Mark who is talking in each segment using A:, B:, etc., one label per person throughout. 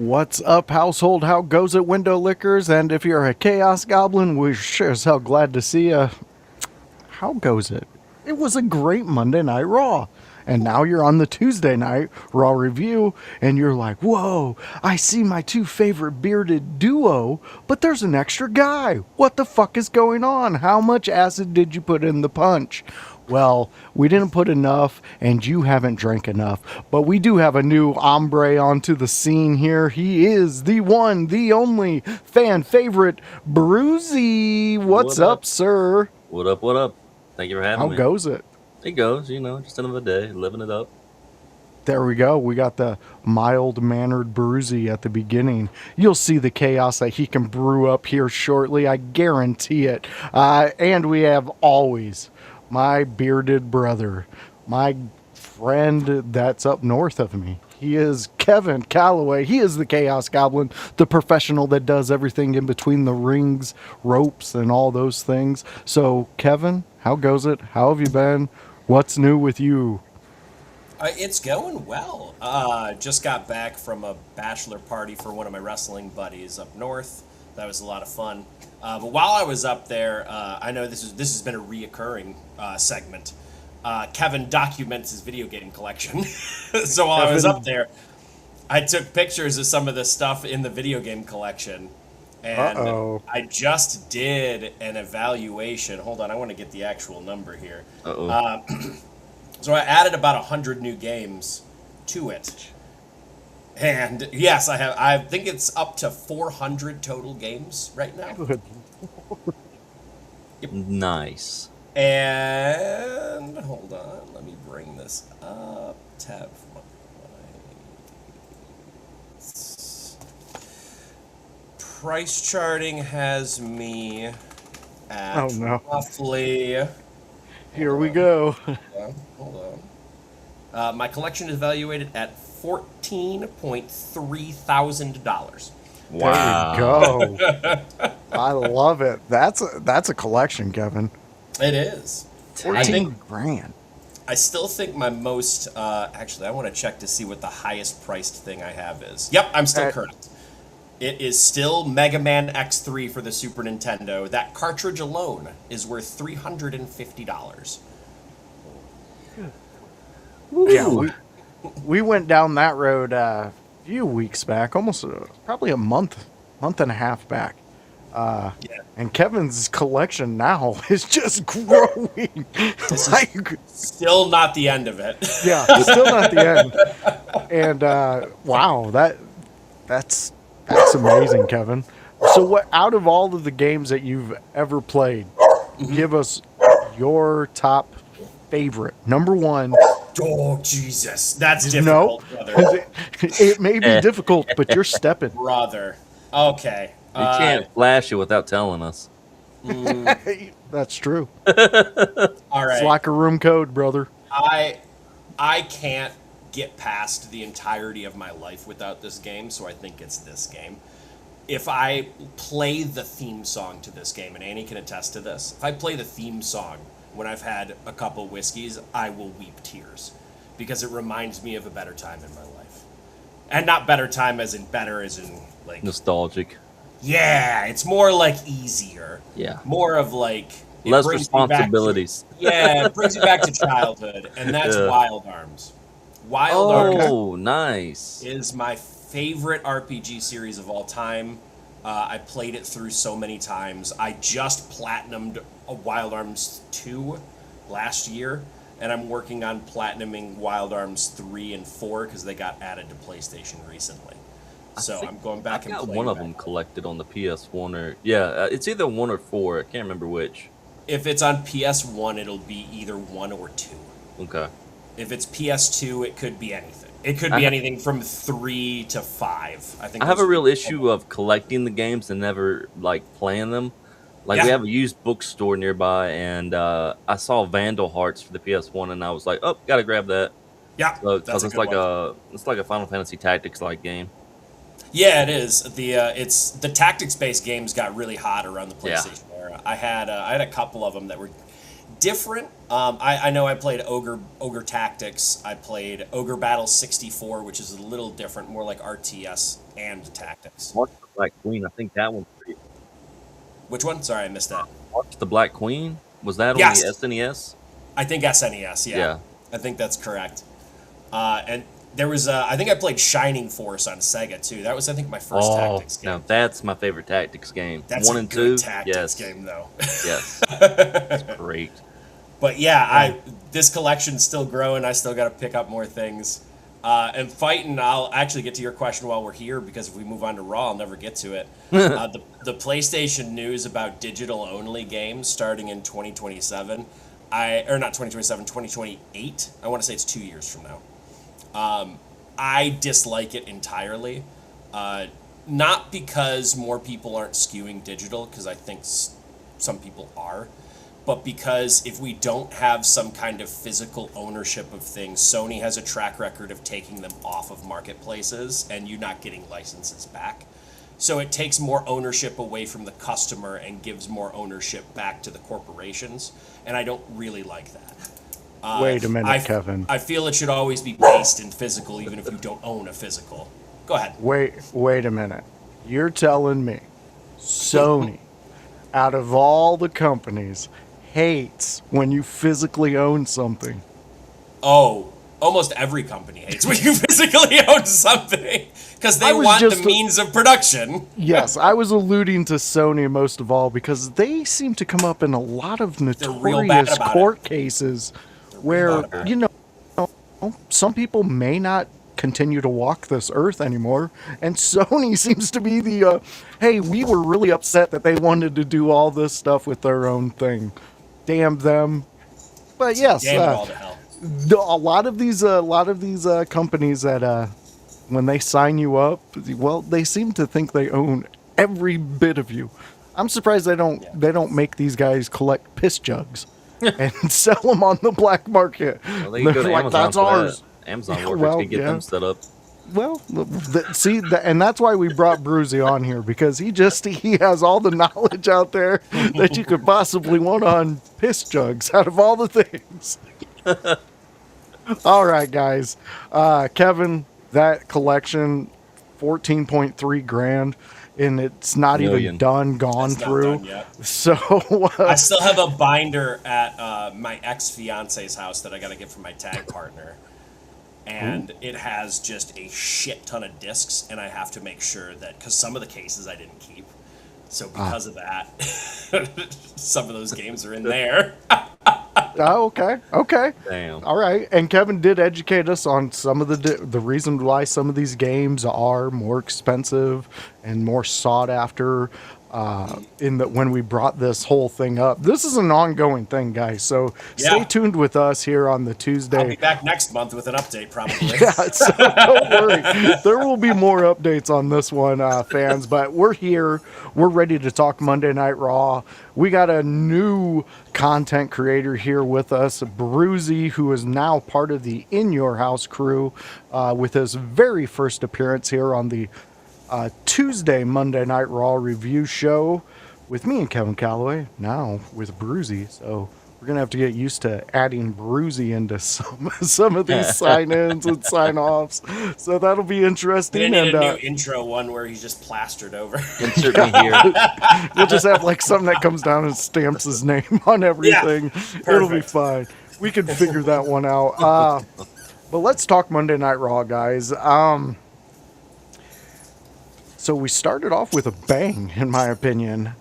A: What's up, household? How goes it, window lickers? And if you're a Chaos Goblin, we're sure as hell glad to see you. How goes it? It was a great Monday Night Raw. And now you're on the Tuesday night Raw review, and you're like, whoa, I see my two favorite bearded duo, but there's an extra guy. What the fuck is going on? How much acid did you put in the punch? Well, we didn't put enough, and you haven't drank enough. But we do have a new hombre onto the scene here. He is the one, the only fan favorite, Bruzy. What's
B: What
A: up, sir?
B: What up? What up? Thank you for having
A: How
B: me.
A: goes it?
B: It goes, just another day, living it up.
A: There we go. We got the mild-mannered Bruzy at the beginning. You'll see the chaos that he can brew up here shortly. I guarantee it. And we have always my bearded brother, my friend that's up north of me. He is Kevin Kalloway. He is the Chaos Goblin, the professional that does everything in between the rings, ropes, and all those things. So, Kevin, how goes it? How have you been? What's new with you?
C: It's going well. Just got back from a bachelor party for one of my wrestling buddies up north. That was a lot of fun. But while I was up there, I know this has been a reoccurring segment. Kevin documents his video game collection. So while I was up there, I took pictures of some of the stuff in the video game collection. And I just did an evaluation. Hold on, I want to get the actual number here. So I added about 100 new games to it. And yes, I think it's up to 400 total games right now.
A: Good.
B: Yep. Nice.
C: And hold on, let me bring this up. Tab. Price charting has me at roughly.
A: Here we go.
C: Hold on. My collection is evaluated at $14.3 thousand.
B: Wow.
A: There you go. I love it. That's a collection, Kevin.
C: It is.
A: 14 grand.
C: I still think my most. Actually, I want to check to see what the highest priced thing I have is. Yep, I'm still correct. It is still Mega Man X3 for the Super Nintendo. That cartridge alone is worth $350.
A: Yeah, we went down that road a few weeks back, almost probably a month and a half back. And Kevin's collection now is just growing.
C: Still not the end of it.
A: Yeah, still not the end. And wow, that's amazing, Kevin. So what out of all of the games that you've ever played, give us your top favorite. Number one.
C: Oh, Jesus. That's difficult, brother.
A: It may be difficult, but you're stepping.
C: Brother. Okay.
B: You can't flash it without telling us.
A: That's true.
C: All right.
A: It's locker room code, brother.
C: I can't get past the entirety of my life without this game, so I think it's this game. If I play the theme song to this game, and Annie can attest to this, if I play the theme song when I've had a couple whiskeys, I will weep tears because it reminds me of a better time in my life. And not better time as in better as in like
B: nostalgic.
C: Yeah, it's more like easier.
B: Yeah.
C: More of like
B: less responsibilities.
C: It brings you back to childhood, and that's Wild Arms. Wild Arms
B: nice.
C: is my favorite RPG series of all time. I played it through so many times. I just platinumed Wild Arms 2 last year, and I'm working on platinuming Wild Arms 3 and 4 because they got added to PlayStation recently. So I'm going back and playing
B: one of them collected on the PS1 or it's either 1 or 4. I can't remember which.
C: If it's on PS1, it'll be either 1 or 2.
B: Okay.
C: If it's PS2, it could be anything. It could be anything from 3 to 5. I think
B: I have a real issue of collecting the games and never like playing them. Like we have a used bookstore nearby, and I saw Vandal Hearts for the PS1, and I was like, "Oh, gotta grab that."
C: Yeah,
B: because it's like a Final Fantasy Tactics like game.
C: Yeah, it is. It's the tactics-based games got really hot around the PlayStation era. I had a couple of them that were Different. I know I played Ogre Tactics. I played Ogre Battle 64, which is a little different, more like RTS and Tactics.
B: Watch the Black Queen. I think that one's pretty.
C: Which one? Sorry, I missed that.
B: Watch the Black Queen. Was that on
C: Yes.
B: the SNES?
C: I think SNES. Yeah. I think that's correct. And there was I think I played Shining Force on Sega too. That was I think my first Tactics game.
B: Now that's my favorite Tactics game.
C: That's
B: 1
C: a
B: and
C: good
B: 2.
C: Tactics
B: Yes.
C: game though.
B: Yes. It's great.
C: But yeah, this collection's still growing. I still got to pick up more things. And fighting, I'll actually get to your question while we're here, because if we move on to Raw, I'll never get to it. The PlayStation news about digital-only games starting in 2027, or not 2027, 2028. I want to say it's 2 years from now. I dislike it entirely. Not because more people aren't skewing digital, because I think some people are, but because if we don't have some kind of physical ownership of things, Sony has a track record of taking them off of marketplaces and you not getting licenses back. So it takes more ownership away from the customer and gives more ownership back to the corporations, and I don't really like that.
A: Wait a minute, Kevin.
C: I feel it should always be based in physical, even if you don't own a physical. Go ahead.
A: Wait a minute. You're telling me Sony, out of all the companies, hates when you physically own something?
C: Oh, almost every company hates when you physically own something, because they want the means of production.
A: Yes, I was alluding to Sony most of all because they seem to come up in a lot of notorious court cases where, you know, some people may not continue to walk this earth anymore, and Sony seems to be the hey, we were really upset that they wanted to do all this stuff with their own thing. Damn them. But yes, a lot of these companies that when they sign you up, well, they seem to think they own every bit of you. I'm surprised they don't make these guys collect piss jugs and sell them on the black market.
B: Well, they can go to
A: like,
B: Amazon
A: that's ours.
B: That. Amazon workers can get them set up.
A: Well, and that's why we brought Bruzy on here, because he has all the knowledge out there that you could possibly want on piss jugs out of all the things. All right, guys. Kevin, that collection, 14.3 grand, and it's not even gone through.
C: Not done yet.
A: So
C: I still have a binder at my ex-fiance's house that I got to get from my tag partner. And it has just a shit ton of discs, and I have to make sure that, because some of the cases I didn't keep, so because of that, some of those games are in there.
A: Oh, okay.
B: Damn.
A: All right. And Kevin did educate us on some of the reason why some of these games are more expensive and more sought after. When we brought this whole thing up, this is an ongoing thing, guys. So stay tuned with us here on the Tuesday.
C: I'll be back next month with an update, probably.
A: Yeah, so don't worry. There will be more updates on this one, fans. But we're here. We're ready to talk Monday Night Raw. We got a new content creator here with us, Bruzy, who is now part of the In Your House crew, with his very first appearance here on the Tuesday Monday Night Raw review show with me and Kevin Kalloway, now with Bruzy. So we're gonna have to get used to adding Bruzy into some of these sign-ins and sign-offs. So that'll be interesting.
C: We need a new intro one where he's just plastered over.
B: Insert me here.
A: We'll just have like something that comes down and stamps his name on everything.
C: Yeah,
A: it'll be fine. We can figure that one out. But let's talk Monday Night Raw, guys. So we started off with a bang, in my opinion,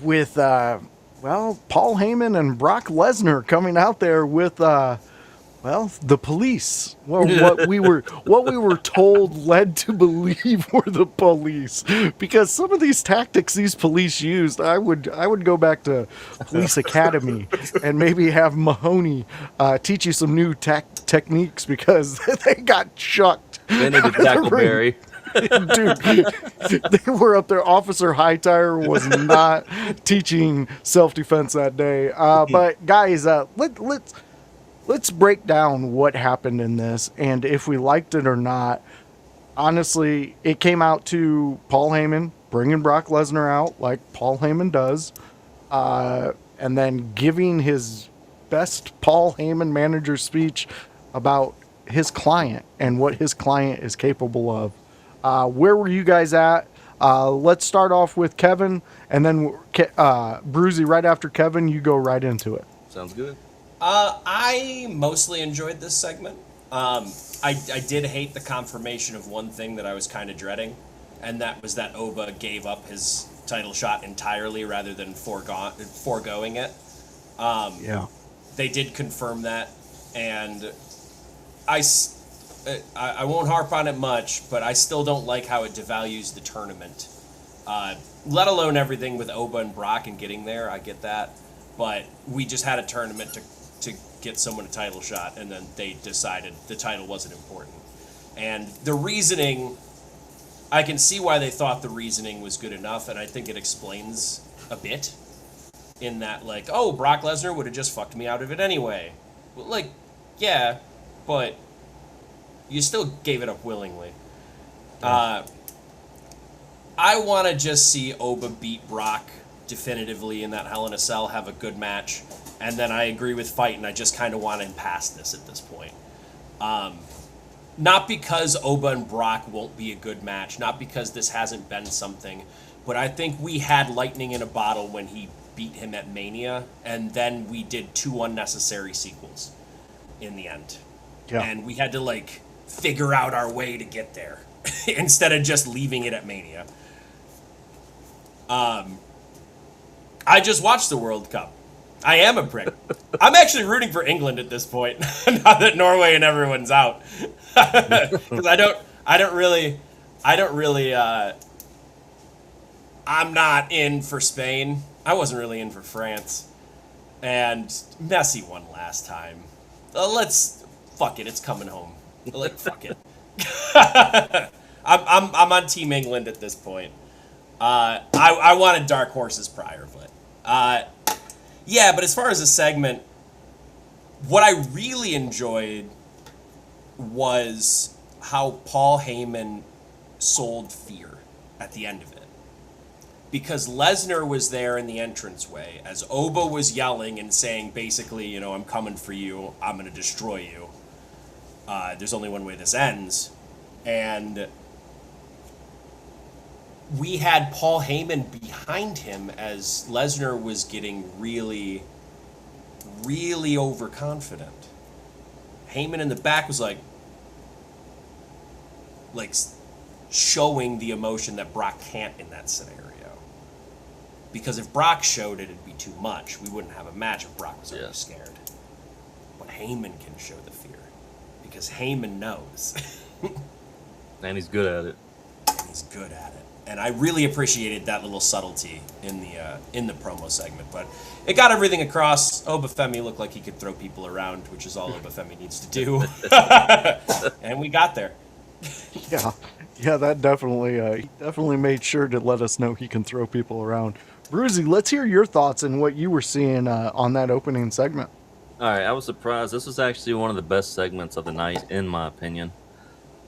A: with Paul Heyman and Brock Lesnar coming out there with the police. Well, what we were told led to believe were the police, because some of these tactics these police used, I would go back to Police Academy and maybe have Mahoney teach you some new techniques, because they got chucked.
B: They needed Tackleberry.
A: Dude, they were up there. Officer Hightire was not teaching self-defense that day. But guys, let's break down what happened in this, and if we liked it or not. Honestly, it came out to Paul Heyman bringing Brock Lesnar out like Paul Heyman does. and then giving his best Paul Heyman manager speech about his client and what his client is capable of. Where were you guys at? Let's start off with Kevin, and then Bruzy, right after Kevin, you go right into it.
B: Sounds good.
C: I mostly enjoyed this segment. I did hate the confirmation of one thing that I was kind of dreading, and that was that Oba gave up his title shot entirely rather than foregoing it.
A: Yeah.
C: They did confirm that, and I won't harp on it much, but I still don't like how it devalues the tournament. Let alone everything with Oba and Brock and getting there. I get that, but we just had a tournament to get someone a title shot, and then they decided the title wasn't important. And the reasoning, I can see why they thought the reasoning was good enough, and I think it explains a bit in that, like, oh, Brock Lesnar would have just fucked me out of it anyway. Well, like, yeah, but you still gave it up willingly. I want to just see Oba beat Brock definitively in that Hell in a Cell, have a good match, and then I agree with Fight, and I just kind of want him past this at this point. Not because Oba and Brock won't be a good match, not because this hasn't been something, but I think we had lightning in a bottle when he beat him at Mania, and then we did 2 unnecessary sequels in the end.
A: Yeah.
C: And we had to, like, figure out our way to get there instead of just leaving it at Mania. I just watched the World Cup. I am a prick. I'm actually rooting for England at this point, now that Norway and everyone's out. Because I'm not in for Spain. I wasn't really in for France. And Messi won last time. Fuck it, it's coming home. Fuck it. I'm on Team England at this point. I wanted Dark Horses prior, but yeah. But as far as the segment, what I really enjoyed was how Paul Heyman sold fear at the end of it, because Lesnar was there in the entranceway as Oba was yelling and saying basically, you know, I'm coming for you, I'm gonna destroy you. There's only one way this ends, and we had Paul Heyman behind him as Lesnar was getting really, really overconfident. Heyman in the back was like showing the emotion that Brock can't in that scenario. Because if Brock showed it, it'd be too much. We wouldn't have a match if Brock was already scared. But Heyman can show the fear, because Heyman knows.
B: And he's good at it.
C: And he's good at it. And I really appreciated that little subtlety in the promo segment. But it got everything across. Obafemi looked like he could throw people around, which is all Obafemi needs to do. And we got there.
A: Yeah, that definitely he definitely made sure to let us know he can throw people around. Bruzy, let's hear your thoughts and what you were seeing on that opening segment.
B: All right, I was surprised. This was actually one of the best segments of the night, in my opinion.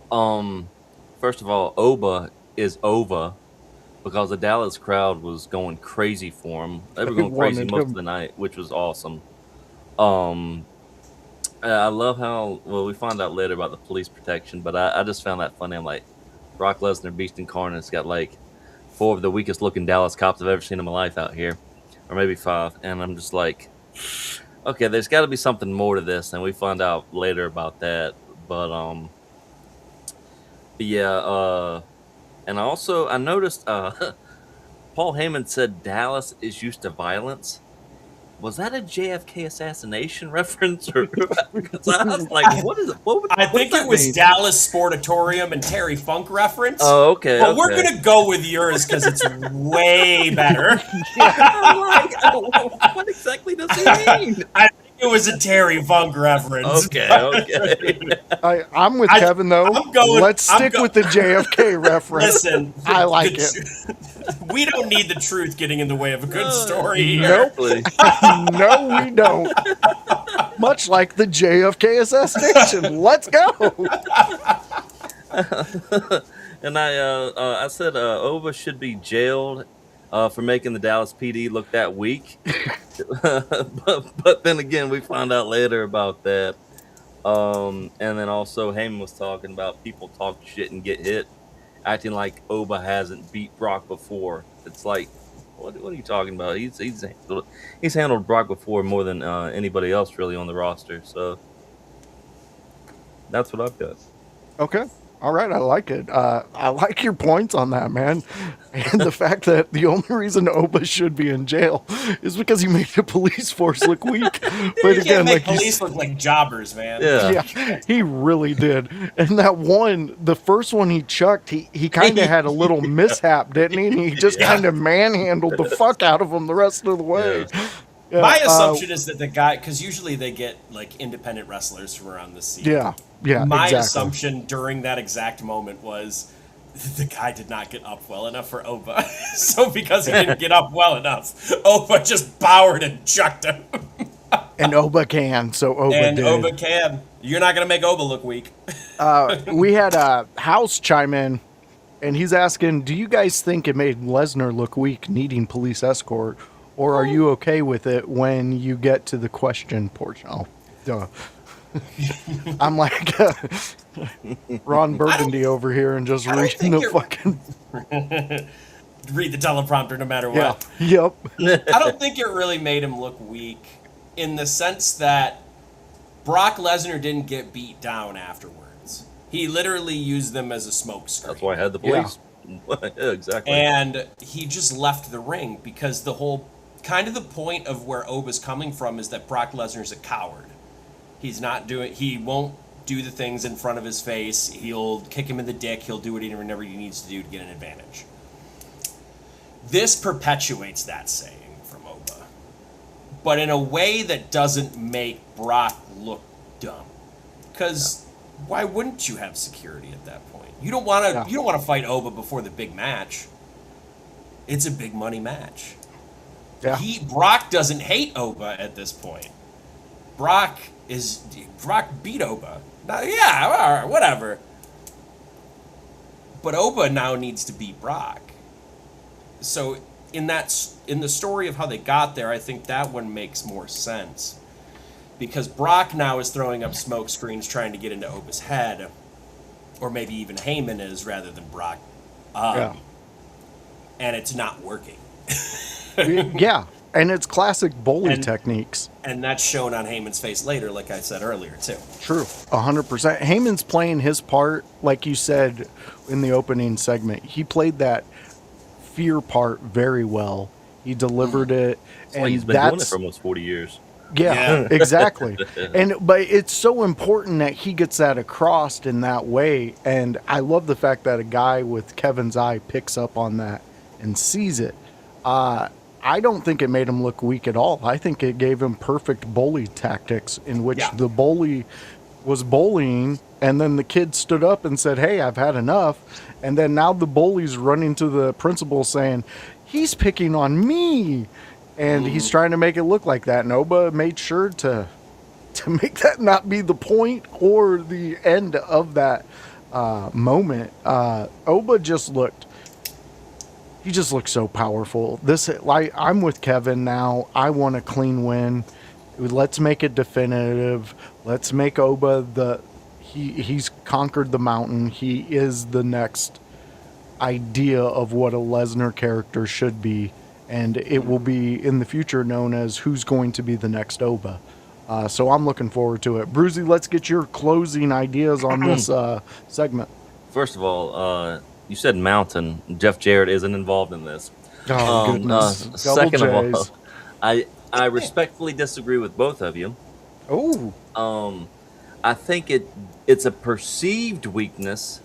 B: First of all, Oba is over because the Dallas crowd was going crazy for him. They were going crazy most of the night, which was awesome. I love how, well, we find out later about the police protection, but I just found that funny. I'm like, Brock Lesnar, Beast Incarnate's got like 4 of the weakest looking Dallas cops I've ever seen in my life out here, or maybe 5. And I'm just like, okay, there's got to be something more to this, and we find out later about that. But yeah. And also, I noticed Paul Heyman said Dallas is used to violence. Was that a JFK assassination reference? Or because I was like, what is it?
C: I think it was Dallas Sportatorium and Terry Funk reference.
B: Oh, okay.
C: But we're going to go with yours because it's way better.
B: I'm like, what exactly does he mean?
C: I think it was a Terry Funk reference.
B: Okay.
A: I'm with Kevin, though. Let's stick with the JFK reference.
C: Listen.
A: I like it.
C: We don't need the truth getting in the way of a good story here.
A: Nope. No, we don't. Much like the JFK assassination. Let's go.
B: And I said Oba should be jailed for making the Dallas PD look that weak. but then again, we found out later about that. And then also Heyman was talking about people talk shit and get hit, acting like Oba hasn't beat Brock before. It's like, what are you talking about? He's handled Brock before more than anybody else really on the roster. So that's what I've got.
A: Okay. All right. I like it. I like your points on that, man. And the fact that the only reason Oba should be in jail is because he made the police force look weak. But
C: You
A: again,
C: can't make
A: like
C: police look like jobbers, man.
A: yeah, he really did. And that one, the first one he chucked, he kind of had a little mishap, didn't he? And he just kind of manhandled the fuck out of him the rest of the way. Yeah,
C: My assumption is that the guy, because usually they get like independent wrestlers from around the scene.
A: Yeah,
C: My
A: exactly.
C: assumption during that exact moment was the guy did not get up well enough for Oba. So because he didn't get up well enough, Oba just bowered and chucked him.
A: And Oba can, so Oba
C: And
A: did.
C: Oba can. You're not going to make Oba look weak.
A: We had House chime in, and he's asking, do you guys think it made Lesnar look weak needing police escort, or are you okay with it when you get to the question portion? Oh, duh. I'm like Ron Burgundy over here and just reading the fucking...
C: Read the teleprompter no matter
A: Yeah,
C: what.
A: yep.
C: I don't think it really made him look weak in the sense that Brock Lesnar didn't get beat down afterwards. He literally used them as a smokescreen.
B: That's why I had the police. Yeah, exactly.
C: And he just left the ring because the whole kind of the point of where Oba's coming from is that Brock Lesnar's a coward. He won't do the things in front of his face. He'll kick him in the dick. He'll do whatever he needs to do to get an advantage. This perpetuates that saying from Oba, but in a way that doesn't make Brock look dumb. Because why wouldn't you have security at that point? You don't want to. You don't want to fight Oba before the big match. It's a big money match.
A: Yeah.
C: Brock doesn't hate Oba at this point. Brock beat Oba. Now, yeah, all right, whatever. But Oba now needs to beat Brock. So in the story of how they got there, I think that one makes more sense. Because Brock now is throwing up smoke screens trying to get into Oba's head. Or maybe even Heyman is rather than Brock. And it's not working.
A: Yeah. And it's classic bully techniques.
C: And that's shown on Heyman's face later, like I said earlier, too.
A: True. 100%. Heyman's playing his part, like you said in the opening segment. He played that fear part very well. He delivered it.
B: And he's been doing it for almost 40 years.
A: Yeah, exactly. But it's so important that he gets that across in that way. And I love the fact that a guy with Kevin's eye picks up on that and sees it. I don't think it made him look weak at all. I think it gave him perfect bully tactics in which the bully was bullying, and then the kid stood up and said, hey, I've had enough. And then now the bully's running to the principal saying, he's picking on me. And he's trying to make it look like that. And Oba made sure to make that not be the point or the end of that moment. Oba just looked so powerful. I'm with Kevin now. I want a clean win. Let's make it definitive. Let's make Oba he's conquered the mountain. He is the next idea of what a Lesnar character should be. And it will be in the future known as who's going to be the next Oba. So I'm looking forward to it. Bruzy, let's get your closing ideas on this segment.
B: First of all, you said mountain. Jeff Jarrett isn't involved in this.
A: Oh, goodness.
B: Second of all, I respectfully disagree with both of you.
A: Oh.
B: I think it's a perceived weakness,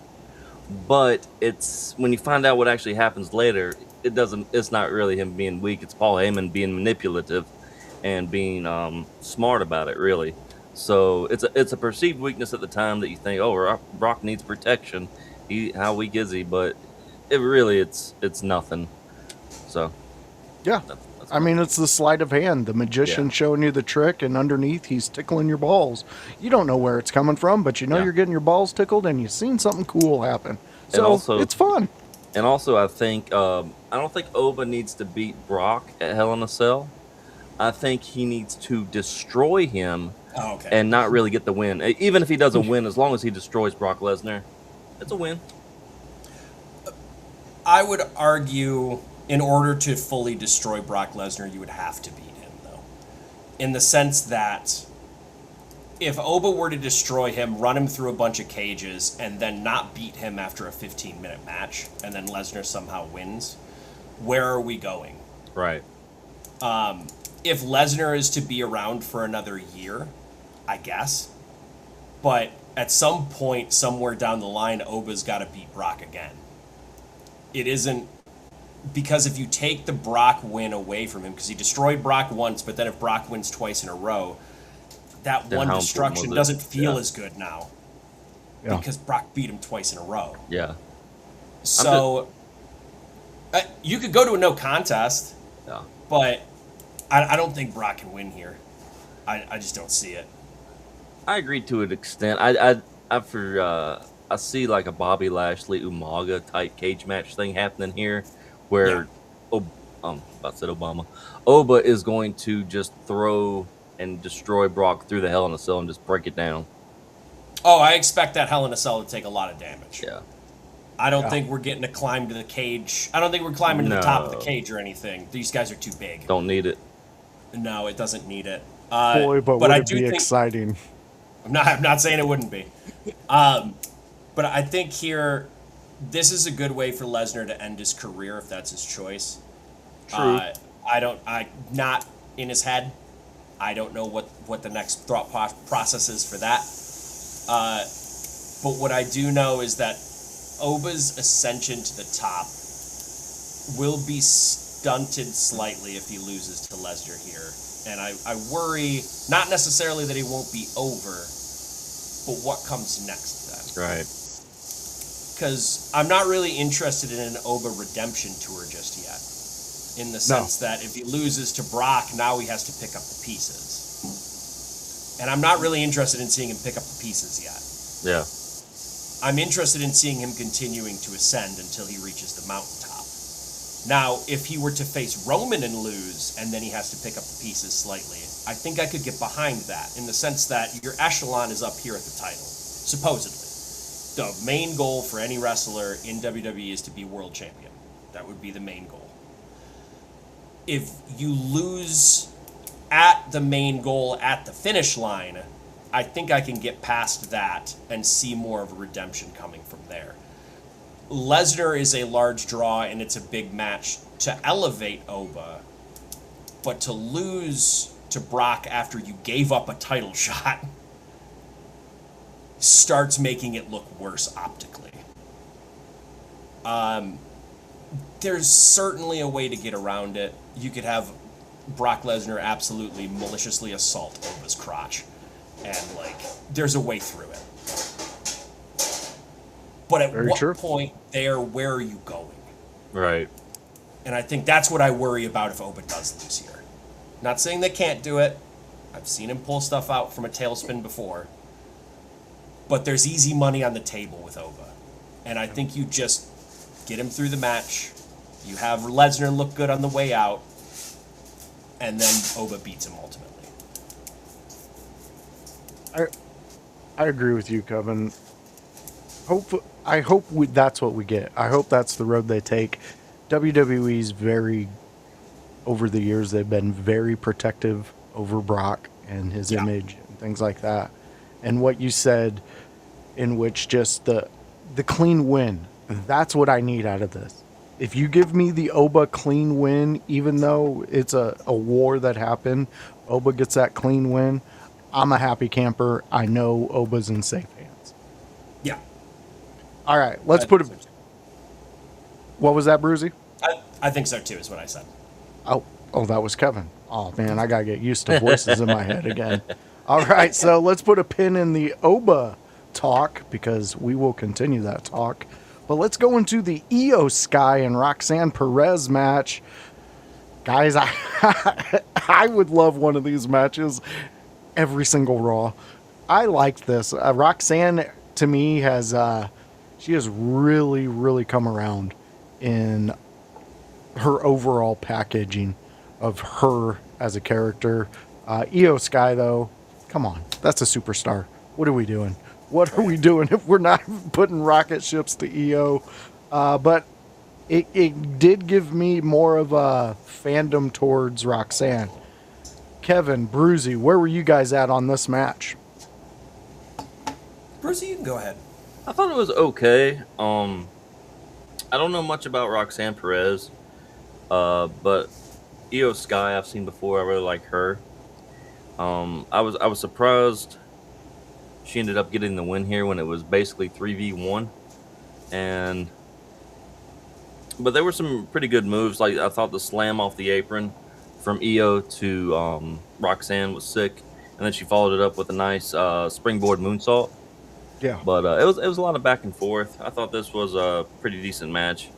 B: but it's when you find out what actually happens later, it's not really him being weak. It's Paul Heyman being manipulative and being smart about it, really. So it's a perceived weakness at the time that you think, oh, Brock needs protection. How weak is he? But it's nothing. So
A: yeah, I mean, it's the sleight of hand. The magician showing you the trick, and underneath he's tickling your balls. You don't know where it's coming from, but you know you're getting your balls tickled, and you've seen something cool happen. So
B: also,
A: it's fun.
B: And also, I don't think Oba needs to beat Brock at Hell in a Cell. I think he needs to destroy him
C: Oh, okay.
B: and not really get the win. Even if he doesn't win, as long as he destroys Brock Lesnar, it's a win.
C: I would argue in order to fully destroy Brock Lesnar, you would have to beat him, though. In the sense that if Oba were to destroy him, run him through a bunch of cages, and then not beat him after a 15-minute match, and then Lesnar somehow wins, where are we going?
B: Right.
C: If Lesnar is to be around for another year, I guess. But at some point, somewhere down the line, Oba's got to beat Brock again. It isn't because if you take the Brock win away from him, because he destroyed Brock once, but then if Brock wins twice in a row, that
B: Then
C: one
B: how
C: destruction
B: important was
C: doesn't
B: it?
C: feel
B: Yeah.
C: as good now
A: Yeah.
C: because Brock beat him twice in a row.
B: Yeah.
C: So you could go to a no contest,
B: Yeah.
C: but I don't think Brock can win here. I just don't see it.
B: I agree to an extent. I see like a Bobby Lashley Umaga type cage match thing happening here, where about to say Obama, Oba is going to just throw and destroy Brock through the Hell in a Cell and just break it down.
C: Oh, I expect that Hell in a Cell to take a lot of damage.
B: Yeah.
C: I don't think we're getting to climb to the cage. I don't think we're climbing to the top of the
B: No.
C: cage or anything. These guys are too big.
B: Don't need it.
C: No, it doesn't need it.
A: Boy, but would
C: I
A: it
C: do
A: be
C: think
A: exciting?
C: I'm not saying it wouldn't be. But I think here, this is a good way for Lesnar to end his career if that's his choice.
B: True.
C: Not in his head. I don't know what the next thought process is for that. But what I do know is that Oba's ascension to the top will be stunted slightly if he loses to Lesnar here. And I worry, not necessarily that he won't be over, but what comes next then.
B: Right.
C: Because I'm not really interested in an Oba redemption tour just yet. In the sense that if he loses to Brock, now he has to pick up the pieces. And I'm not really interested in seeing him pick up the pieces yet.
B: Yeah.
C: I'm interested in seeing him continuing to ascend until he reaches the mountaintop. Now, if he were to face Roman and lose, and then he has to pick up the pieces slightly, I think I could get behind that, in the sense that your echelon is up here at the title, supposedly. The main goal for any wrestler in WWE is to be world champion. That would be the main goal. If you lose at the main goal at the finish line, I think I can get past that and see more of a redemption coming from there. Lesnar is a large draw and it's a big match to elevate Oba, but to lose to Brock after you gave up a title shot starts making it look worse optically. There's certainly a way to get around it. You could have Brock Lesnar absolutely maliciously assault Oba's crotch, and there's a way through it. But at
A: Very
C: what
A: true.
C: point there, where are you going?
B: Right.
C: And I think that's what I worry about if Oba does lose here. Not saying they can't do it. I've seen him pull stuff out from a tailspin before. But there's easy money on the table with Oba. And I think you just get him through the match. You have Lesnar look good on the way out. And then Oba beats him ultimately.
A: I agree with you, Kevin. I hope that's what we get. I hope that's the road they take. WWE's over the years, they've been very protective over Brock and his image and things like that. And what you said, in which just the clean win, that's what I need out of this. If you give me the Oba clean win, even though it's a war that happened, Oba gets that clean win, I'm a happy camper. I know Oba's in safe hands.
C: Yeah.
A: All right, let's put it. What was that, Bruzy?
C: I think so too, is what I said.
A: Oh, that was Kevin. Oh man, I gotta get used to voices in my head again. All right, so let's put a pin in the Oba talk because we will continue that talk. But let's go into the Io Sky and Roxanne Perez match. Guys, I would love one of these matches every single Raw. I liked this. Roxanne, to me, she has really, really come around in her overall packaging of her as a character. Io Sky, though, come on, that's a superstar. What are we doing? What are we doing if we're not putting rocket ships to Io? But it did give me more of a fandom towards Roxanne. Kevin, Bruzy, where were you guys at on this match?
C: Brucey, you can go ahead.
B: I thought it was okay. I don't know much about Roxanne Perez, but Io Sky I've seen before. I really like her. I was surprised she ended up getting the win here when it was basically 3v1, but there were some pretty good moves. Like I thought the slam off the apron from Io to Roxanne was sick, and then she followed it up with a nice springboard moonsault.
A: Yeah.
B: But it was a lot of back and forth. I thought this was a pretty decent match.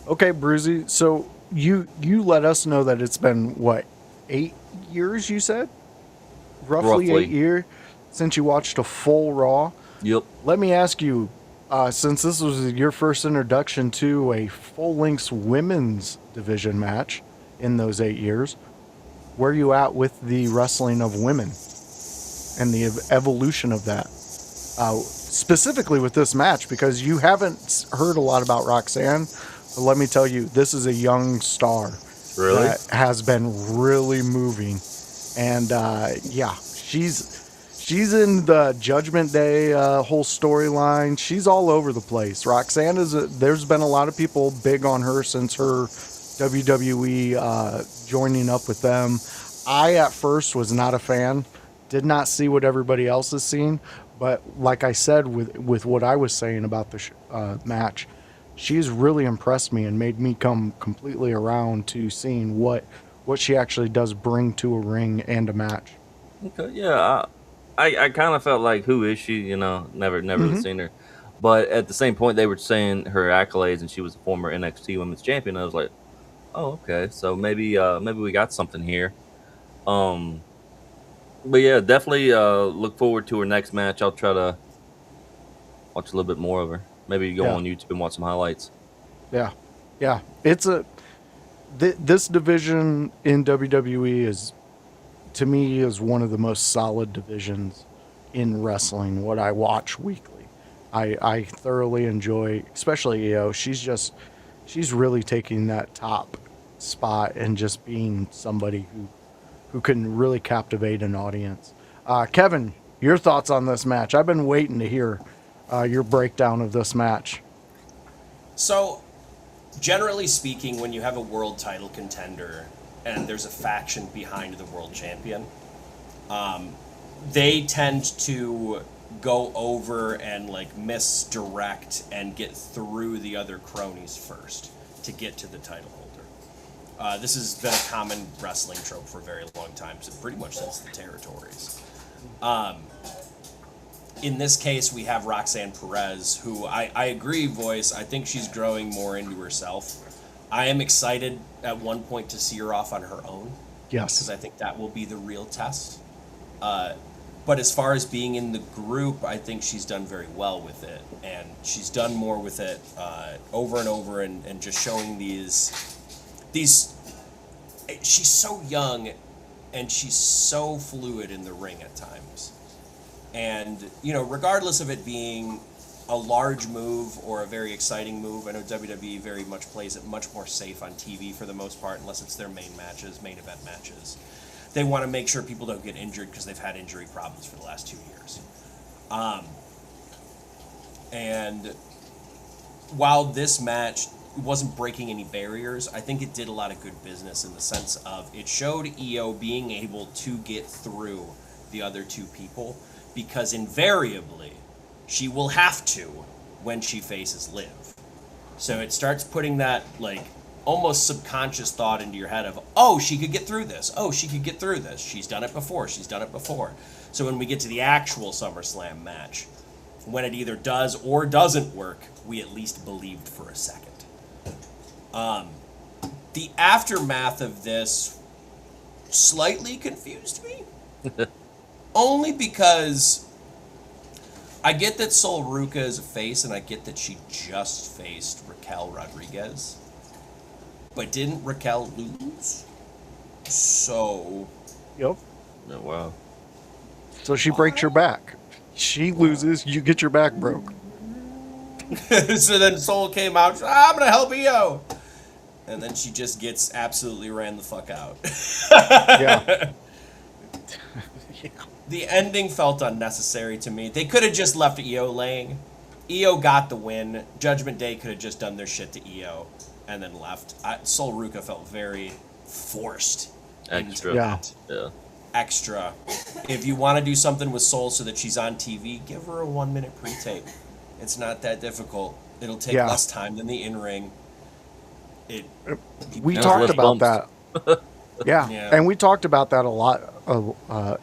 A: Okay, Bruzy. So you let us know that it's been what, 8 years? You said roughly 8 years since you watched a full Raw.
B: Yep.
A: Let me ask you, since this was your first introduction to a full-length women's division match in those 8 years, where are you at with the wrestling of women and the evolution of that? Specifically with this match, because you haven't heard a lot about Roxanne, but let me tell you, this is a young star that has been really moving, and yeah, she's in the Judgment Day whole storyline. She's all over the place. Roxanne there's been a lot of people big on her since her WWE joining up with them. I at first was not a fan, did not see what everybody else is seeing. But like I said, with what I was saying about the match, she's really impressed me and made me come completely around to seeing what she actually does bring to a ring and a match.
B: Okay, yeah, I kind of felt like, who is she? You know, never seen her. But at the same point, they were saying her accolades, and she was a former NXT Women's Champion. I was like, oh, okay, so maybe we got something here. But yeah, definitely look forward to her next match. I'll try to watch a little bit more of her. Maybe go on YouTube and watch some highlights.
A: Yeah. It's this division in WWE is, to me, is one of the most solid divisions in wrestling. What I watch weekly, I thoroughly enjoy, especially Io. She's really taking that top spot and just being somebody who can really captivate an audience. Kevin, your thoughts on this match? I've been waiting to hear your breakdown of this match.
C: So, generally speaking, when you have a world title contender and there's a faction behind the world champion, they tend to go over and like misdirect and get through the other cronies first to get to the title holder. This has been a common wrestling trope for a very long time, so pretty much since the territories. In this case, we have Roxanne Perez, who I agree, Voice. I think she's growing more into herself. I am excited at one point to see her off on her own.
A: Yes.
C: Because I think that will be the real test. But as far as being in the group, I think she's done very well with it. And she's done more with it over and over and just showing these... She's so young and she's so fluid in the ring at times. And, you know, regardless of it being a large move or a very exciting move, I know WWE very much plays it much more safe on TV for the most part, unless it's their main event matches. They want to make sure people don't get injured because they've had injury problems for the last 2 years. And while this match wasn't breaking any barriers, I think it did a lot of good business in the sense of it showed Io being able to get through the other two people, because invariably she will have to when she faces Liv. So it starts putting that like almost subconscious thought into your head of, oh, she could get through this. Oh, she could get through this. She's done it before. So when we get to the actual SummerSlam match, when it either does or doesn't work, we at least believed for a second. The aftermath of this slightly confused me. Only because I get that Sol Ruca is a face, and I get that she just faced Raquel Rodriguez. But didn't Raquel lose? So...
A: Yep.
B: Oh, wow.
A: So she breaks your back. She loses, you get your back broke.
C: So then Sol came out, I'm going to help Io. And then she just gets absolutely ran the fuck out.
A: Yeah.
C: The ending felt unnecessary to me. They could have just left Io laying. Io got the win. Judgment Day could have just done their shit to Io and then left. Sol Ruca felt very forced.
B: Extra.
C: Into
A: Yeah.
C: that.
B: Yeah.
C: Extra. If you want to do something with Sol so that she's on TV, give her a 1-minute pre-tape. It's not that difficult. It'll take
A: Yeah.
C: less time than the in-ring.
A: We
B: Yeah,
A: talked
B: less
A: about
B: bumps.
A: that. Yeah.
C: Yeah.
A: And we talked about that a lot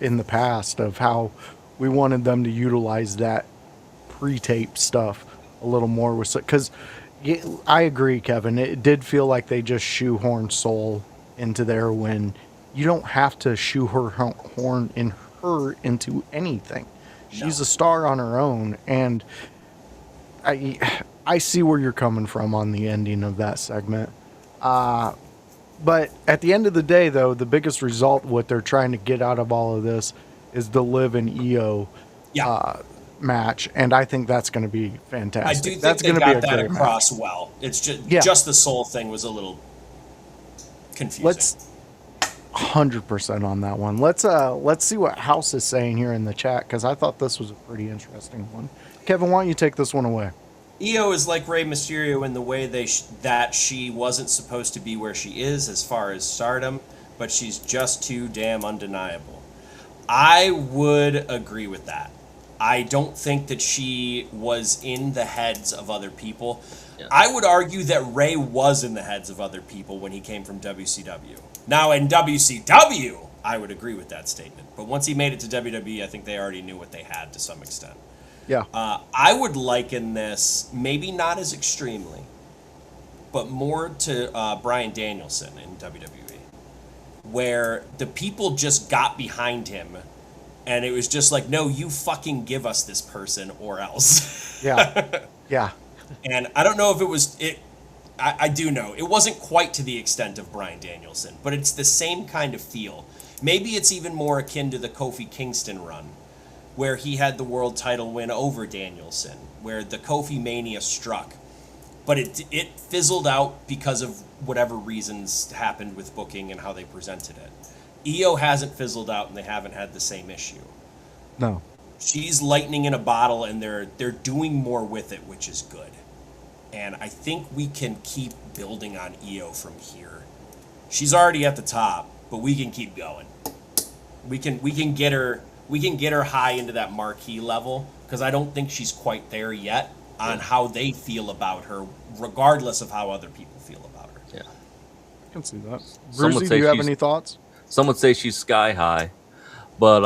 A: in the past of how we wanted them to utilize that pre-tape stuff a little more with because I agree, Kevin. It did feel like they just shoehorned Soul into there when you don't have to shoehorn her into anything. She's
C: No.
A: a star on her own, and I see where you're coming from on the ending of that segment. But at the end of the day, though, the biggest result, what they're trying to get out of all of this, is the Liv and Io match, and I think that's going to be fantastic.
C: I do think
A: that's
C: they
A: gonna
C: got
A: be a
C: that
A: great
C: across
A: match.
C: well. It's just
A: Yeah.
C: just the Soul thing was a little confusing.
A: Let's 100% on that one. Let's see what House is saying here in the chat, because I thought this was a pretty interesting one. Kevin, why don't you take this one away?
C: Io is like Rey Mysterio in the way that she wasn't supposed to be where she is as far as stardom, but she's just too damn undeniable. I would agree with that. I don't think that she was in the heads of other people.
B: Yeah.
C: I would argue that Rey was in the heads of other people when he came from WCW. Now, in WCW, I would agree with that statement. But once he made it to WWE, I think they already knew what they had to some extent.
A: Yeah.
C: I would liken this, maybe not as extremely, but more to Bryan Danielson in WWE, where the people just got behind him, and it was just like, no, you fucking give us this person or else.
A: Yeah. Yeah.
C: And I don't know if it was it. I do know it wasn't quite to the extent of Bryan Danielson, but it's the same kind of feel. Maybe it's even more akin to the Kofi Kingston run, where he had the world title win over Danielson, where the Kofi Mania struck. But it fizzled out because of whatever reasons happened with booking and how they presented it. Io hasn't fizzled out, and they haven't had the same issue.
A: No.
C: She's lightning in a bottle, and they're doing more with it, which is good. And I think we can keep building on Io from here. She's already at the top, but we can keep going. We can get her high into that marquee level, because I don't think she's quite there yet on how they feel about her, regardless of how other people feel about her.
B: Yeah.
A: I can see that.
B: Some would
A: Brucey,
B: say
A: do you have
B: she's-
A: any thoughts?
B: Some would say she's sky high, but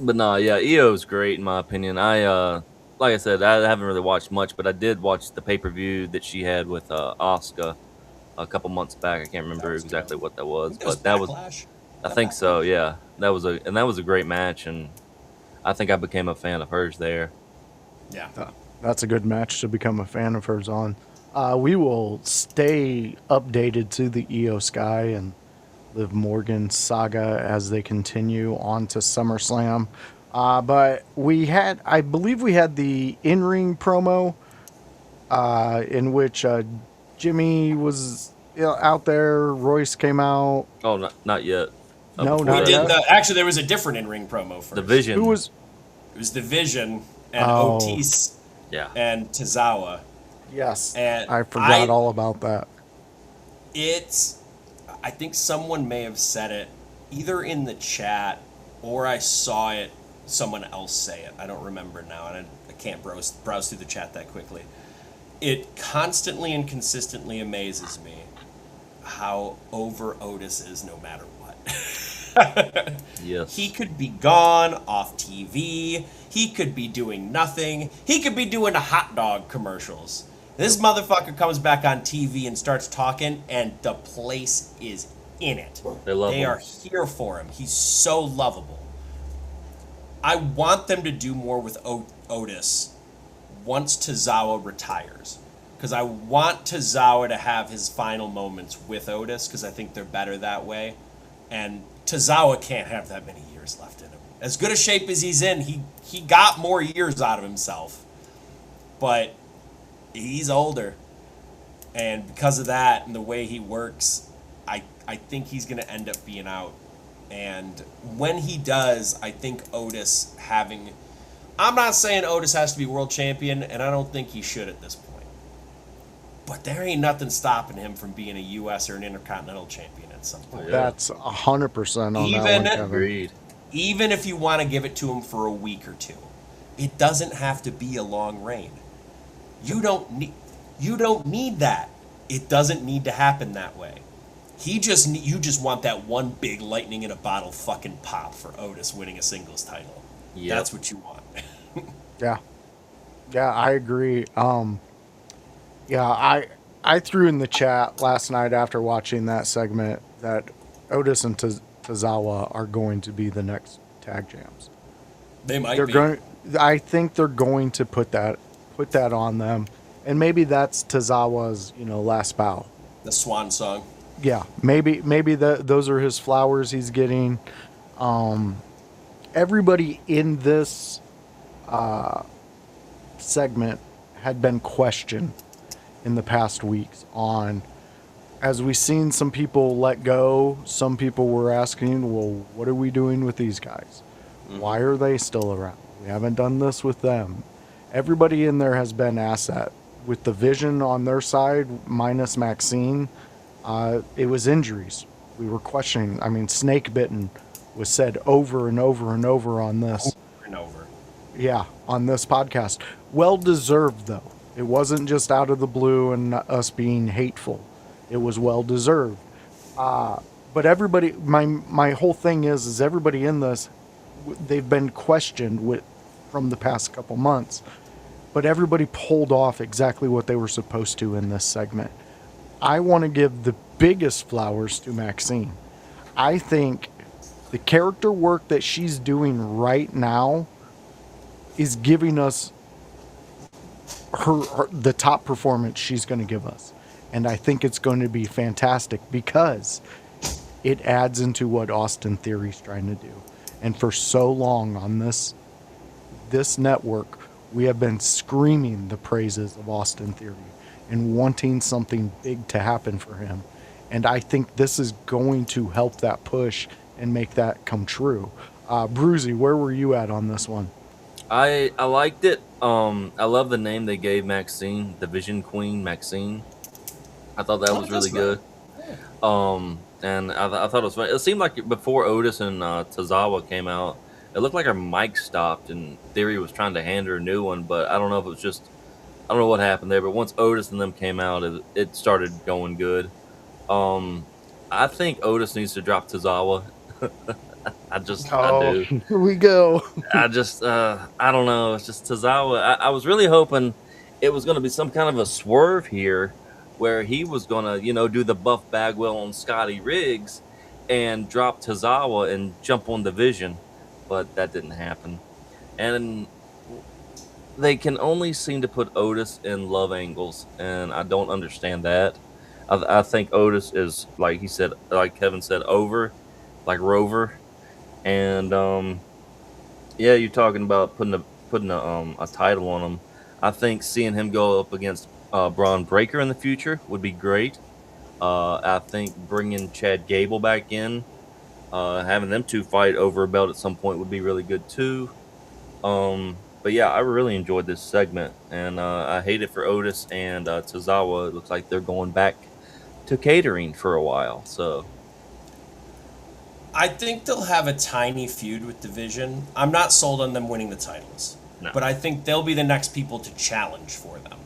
B: but no, yeah, Io's great in my opinion. Like I said, I haven't really watched much, but I did watch the pay-per-view that she had with Asuka a couple months back. I can't remember exactly what that was, but that was,
C: Backlash.
B: I think so, yeah. That was a great match, and I think I became a fan of hers there.
C: Yeah.
A: That's a good match to become a fan of hers on. We will stay updated to the Io Sky and Liv Morgan saga as they continue on to SummerSlam. But I believe we had the in-ring promo in which Jimmy was out there. Royce came out.
B: Oh, not yet.
A: No,
B: before
A: not
C: We
B: that.
A: yet.
C: did actually, there was a different in-ring promo first.
B: The Vision.
A: Who was?
C: It was the Vision and
A: Oh.
C: Otis
B: Yeah.
C: and Tozawa.
A: Yes,
C: And
A: I forgot all about that.
C: I think someone may have said it either in the chat or I saw it, someone else say it. I don't remember now, and I can't browse through the chat that quickly. It constantly and consistently amazes me how over Otis is no matter what.
B: Yes.
C: He could be gone off TV. He could be doing nothing. He could be doing a hot dog commercials. This motherfucker comes back on TV and starts talking, and the place is in it.
B: They love him.
C: are here for him. He's so lovable. I want them to do more with Otis once Tozawa retires. Because I want Tozawa to have his final moments with Otis, because I think they're better that way. And Tozawa can't have that many years left in him. As good a shape as he's in, he got more years out of himself. But he's older. And because of that and the way he works, I think he's going to end up being out. And when he does, I think Otis having... I'm not saying Otis has to be world champion, and I don't think he should at this point. But there ain't nothing stopping him from being a U.S. or an Intercontinental champion at some point.
A: That's 100% on that one, Kevin.
B: Agreed.
C: Even if you want to give it to him for a week or two, it doesn't have to be a long reign. You don't need that. It doesn't need to happen that way. You just want that one big lightning in a bottle fucking pop for Otis winning a singles title.
B: Yep.
C: That's what you want.
A: Yeah, I agree. I threw in the chat last night after watching that segment that Otis and Tozawa are going to be the next tag champs.
C: They might be.
A: I think they're going to put that on them, and maybe that's Tozawa's last bow.
C: The swan song.
A: Yeah, maybe those are his flowers he's getting. Everybody in this segment had been questioned in the past weeks on, as we've seen some people let go, some people were asking, well, what are we doing with these guys? Why are they still around? We haven't done this with them. Everybody in there has been asset. With the Vision on their side, minus Maxine, it was injuries. We were questioning. I mean, snake bitten was said over and over and over on this.
C: Over and over.
A: Yeah, on this podcast. Well deserved, though. It wasn't just out of the blue and us being hateful. It was well deserved. But everybody, my whole thing is everybody in this, they've been questioned from the past couple months. But everybody pulled off exactly what they were supposed to in this segment. I want to give the biggest flowers to Maxine. I think the character work that she's doing right now is giving us the top performance she's going to give us. And I think it's going to be fantastic because it adds into what Austin Theory's trying to do. And for so long on this network, we have been screaming the praises of Austin Theory and wanting something big to happen for him. And I think this is going to help that push and make that come true. Bruzy, where were you at on this one?
B: I liked it. I love the name they gave Maxine, the Vision Queen Maxine. I thought that was really good. And I thought it was funny. It seemed like before Otis and Tozawa came out, it looked like her mic stopped and Theory was trying to hand her a new one, but I don't know if it was just, I don't know what happened there, but once Otis and them came out, it started going good. I think Otis needs to drop Tozawa. I do.
A: Here we go.
B: I don't know. It's just Tozawa. I was really hoping it was going to be some kind of a swerve here where he was going to, do the Buff Bagwell on Scotty Riggs and drop Tozawa and jump on the Vision. But that didn't happen. And they can only seem to put Otis in love angles, and I don't understand that. I think Otis is, like he said, like Kevin said, over, like Rover. And you're talking about putting a title on him. I think seeing him go up against Braun Breaker in the future would be great. I think bringing Chad Gable back in, having them two fight over a belt at some point would be really good too. But yeah, I really enjoyed this segment, and I hate it for Otis and Tozawa. It looks like they're going back to catering for a while. So
C: I think they'll have a tiny feud with Division. I'm not sold on them winning the titles, but I think they'll be the next people to challenge for them.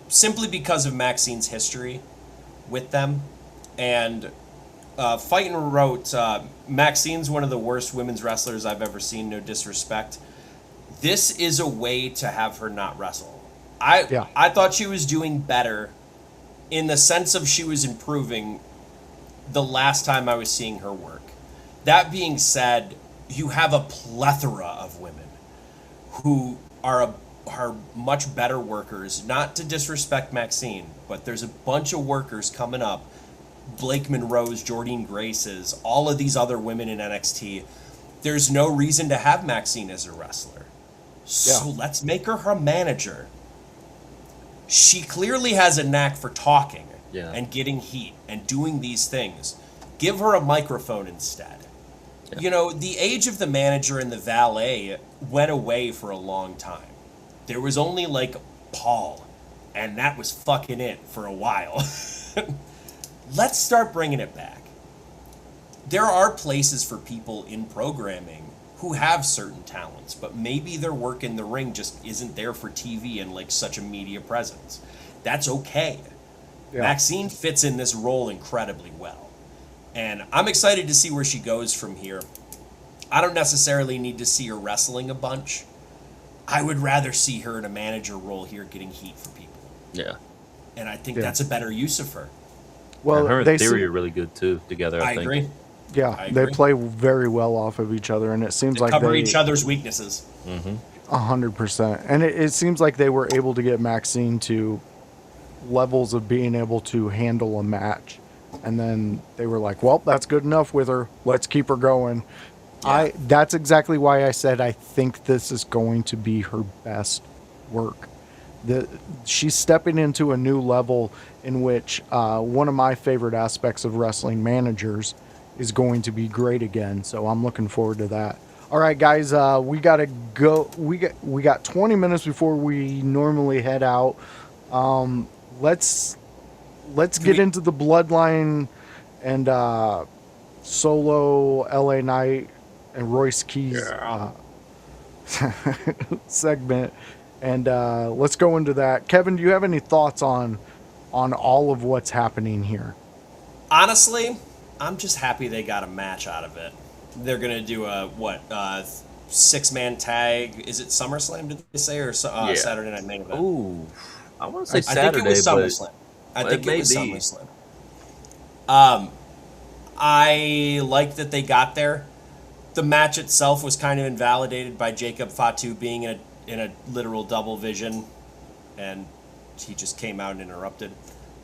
C: Simply because of Maxine's history with them. And Fightin' wrote, Maxine's one of the worst women's wrestlers I've ever seen, no disrespect. This is a way to have her not wrestle. I thought she was doing better in the sense of she was improving the last time I was seeing her work. That being said, you have a plethora of women who are much better workers. Not to disrespect Maxine, but there's a bunch of workers coming up. Blake Monroe's, Jordine Grace's, all of these other women in NXT. There's no reason to have Maxine as a wrestler. So let's make her her manager. She clearly has a knack for talking and getting heat and doing these things. Give her a microphone instead. Yeah. You know, the age of the manager and the valet went away for a long time. There was only like Paul, and that was fucking it for a while. Let's start bringing it back. There are places for people in programming who have certain talents, but maybe their work in the ring just isn't there for TV and like such a media presence. That's okay. Yeah. Maxine fits in this role incredibly well. And I'm excited to see where she goes from here. I don't necessarily need to see her wrestling a bunch. I would rather see her in a manager role here getting heat for people.
B: Yeah.
C: And I think that's a better use of her.
A: Well,
B: and her and Theory are really good too together. I think.
C: Agree.
A: Yeah, they play very well off of each other, and it seems like
C: cover each other's weaknesses.
A: 100%. And it seems like they were able to get Maxine to levels of being able to handle a match, and then they were like, "Well, that's good enough with her. Let's keep her going." Yeah. That's exactly why I said I think this is going to be her best work. She's stepping into a new level in which one of my favorite aspects of wrestling managers is going to be great again. So I'm looking forward to that. All right, guys, we gotta go. We got 20 minutes before we normally head out. Let's get into the Bloodline and Solo, LA Knight, and Royce Keys segment. And let's go into that. Kevin, do you have any thoughts on all of what's happening here?
C: Honestly, I'm just happy they got a match out of it. They're going to do a, 6-man tag. Is it SummerSlam, did they say, or Saturday Night Main Event?
B: Ooh, I want to say Saturday,
C: I think it was SummerSlam. I think it was SummerSlam. I like that they got there. The match itself was kind of invalidated by Jacob Fatu being in a literal double vision, and he just came out and interrupted.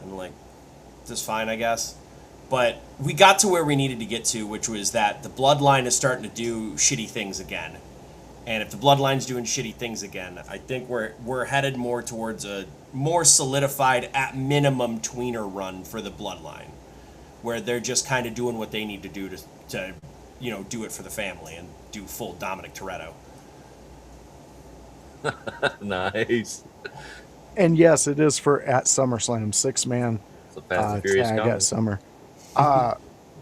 C: I'm like, this is fine, I guess. But we got to where we needed to get to, which was that the Bloodline is starting to do shitty things again. And if the Bloodline's doing shitty things again, I think we're headed more towards a more solidified, at minimum, tweener run for the Bloodline, where they're just kind of doing what they need to do to do it for the family and do full Dominic Toretto.
B: Nice.
A: And yes, it is for at SummerSlam, 6-man tag at Summer.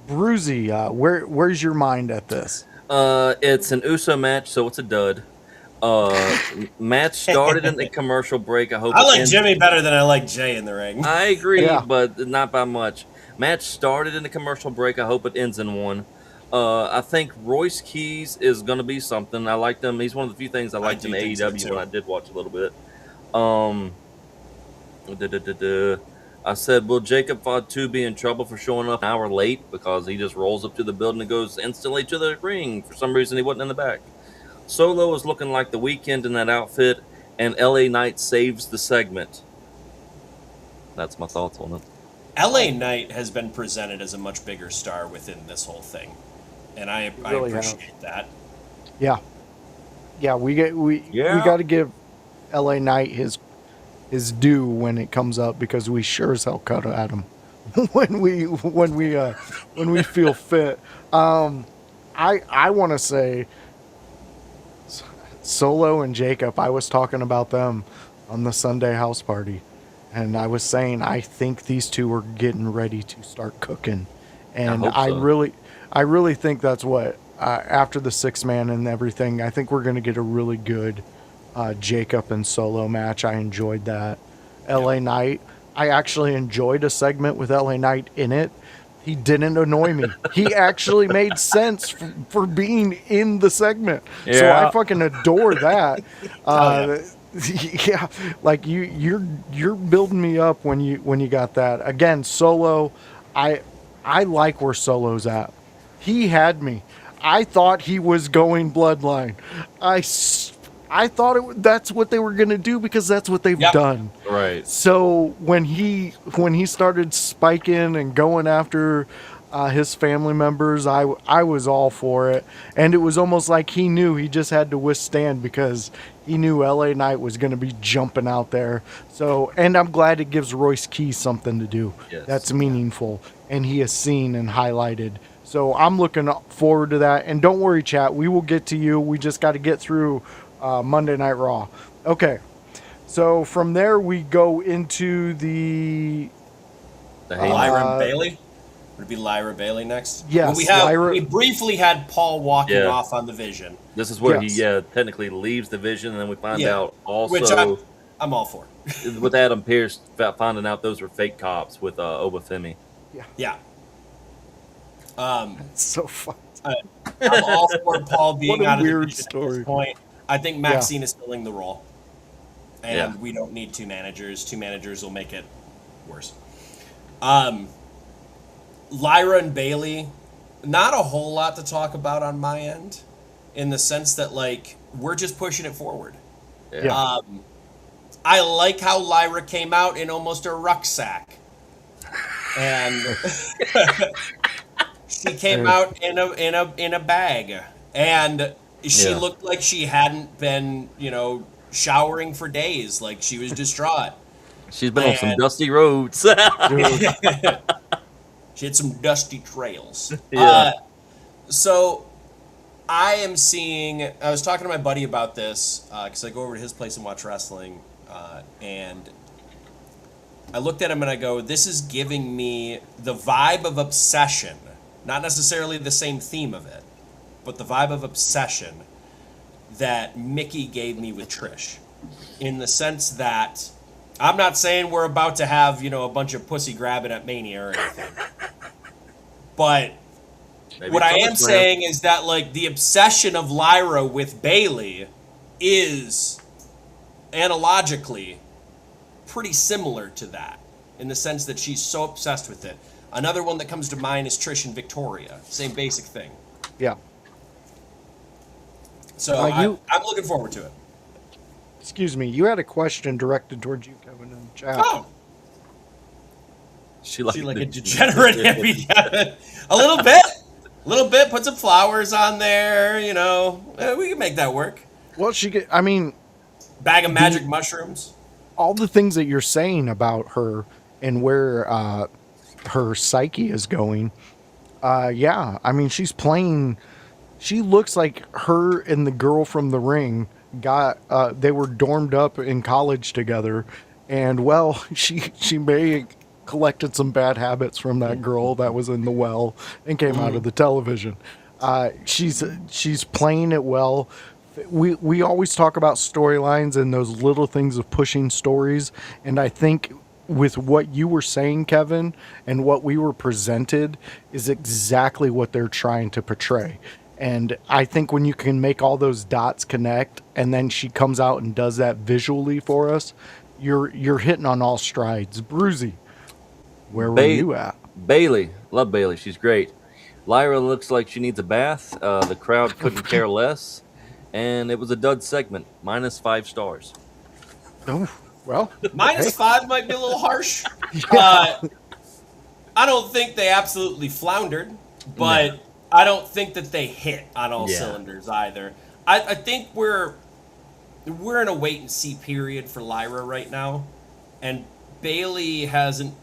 A: Bruzy, where's your mind at this?
B: It's an USO match, so it's a dud. Match started in the commercial break. I
C: like Jimmy better than I like Jay in the ring.
B: I agree, but not by much. Match started in the commercial break. I hope it ends in one. I think Royce Keys is going to be something. I liked him. He's one of the few things I liked in AEW when I did watch a little bit. I said, will Jacob Fatu be in trouble for showing up an hour late because he just rolls up to the building and goes instantly to the ring? For some reason, he wasn't in the back. Solo is looking like the Weeknd in that outfit, and LA Knight saves the segment. That's my thoughts on it.
C: LA Knight has been presented as a much bigger star within this whole thing, and I appreciate that. Yeah,
A: we got to give LA Knight his due when it comes up, because we sure as hell cut at him when we feel fit. I want to say Solo and Jacob. I was talking about them on the Sunday house party. And I was saying, I think these two are getting ready to start cooking. And I really think that's what, after the 6-man and everything, I think we're going to get a really good Jacob and Solo match. I enjoyed that. LA Knight, I actually enjoyed a segment with LA Knight in it. He didn't annoy me. He actually made sense for being in the segment. Yeah. So I fucking adore that. Yeah, like you're building me up when you got that. Again, Solo, I like where Solo's at. He had me. I thought he was going bloodline. I thought that's what they were going to do because that's what they've
C: Yep.
A: done.
B: Right.
A: So when he started spiking and going after his family members, I was all for it, and it was almost like he knew he just had to withstand because he knew LA Knight was going to be jumping out there. So, and I'm glad it gives Royce Key something to do
B: Yes.
A: that's meaningful, and he is seen and highlighted. So I'm looking forward to that. And don't worry, chat, we will get to you. We just got to get through Monday Night Raw. Okay. So from there we go into the
C: Lyra Bailey. Would it be Lyra Bailey next?
A: Yes,
C: we briefly had Paul walking off on the Vision.
B: This is where
A: Yes.
B: he technically leaves the Vision, and then we find out also,
C: which I'm all for.
B: with Adam Pearce finding out those were fake cops with Obafemi.
C: Yeah.
A: It's so fun.
C: I'm all for Paul being
A: What a
C: out of
A: weird
C: the Vision
A: story.
C: at this point. I think Maxine is filling the role, and
B: Yeah.
C: we don't need 2 managers. 2 managers will make it worse. Lyra and Bailey, not a whole lot to talk about on my end, in the sense that like we're just pushing it forward.
A: Yeah.
C: I like how Lyra came out in almost a rucksack, and she came out in a bag, and she looked like she hadn't been, showering for days, like she was distraught.
B: She's been on some dusty roads.
C: She had some dusty trails.
B: Yeah.
C: So I was talking to my buddy about this because I go over to his place and watch wrestling, and I looked at him and I go, this is giving me the vibe of Obsession, not necessarily the same theme of it, but the vibe of Obsession that Mickey gave me with Trish, in the sense that I'm not saying we're about to have, a bunch of pussy grabbing at Mania or anything. But
B: Maybe
C: what I am
B: SummerSlam.
C: saying is that, like, the obsession of Lyra with Bailey is, analogically, pretty similar to that, in the sense that she's so obsessed with it. Another one that comes to mind is Trish and Victoria. Same basic thing.
A: Yeah.
C: So I'm looking forward to it.
A: Excuse me. You had a question directed towards you, Kevin, in the chat.
C: Oh,
B: She
C: like a degenerate hippie. A little bit. Put some flowers on there. We can make that work.
A: Well,
C: Bag of magic mushrooms.
A: all the things that you're saying about her and where her psyche is going. Yeah, I mean, she's playing. She looks like her and the girl from The Ring they were dormed up in college together, and well, she may collected some bad habits from that girl that was in the well and came out of the television. She's playing it well. We always talk about storylines and those little things of pushing stories, and I think with what you were saying, Kevin, and what we were presented is exactly what they're trying to portray. And I think when you can make all those dots connect, and then she comes out and does that visually for us, you're hitting on all strides. Bruzy, where were you at?
B: Bailey. Love Bailey. She's great. Lyra looks like she needs a bath. The crowd couldn't care less. And it was a dud segment. -5 stars.
A: Oh, well,
C: -5 might be a little harsh. I don't think they absolutely floundered, but I don't think that they hit on all cylinders either. I think we're in a wait and see period for Lyra right now, and Bailey hasn't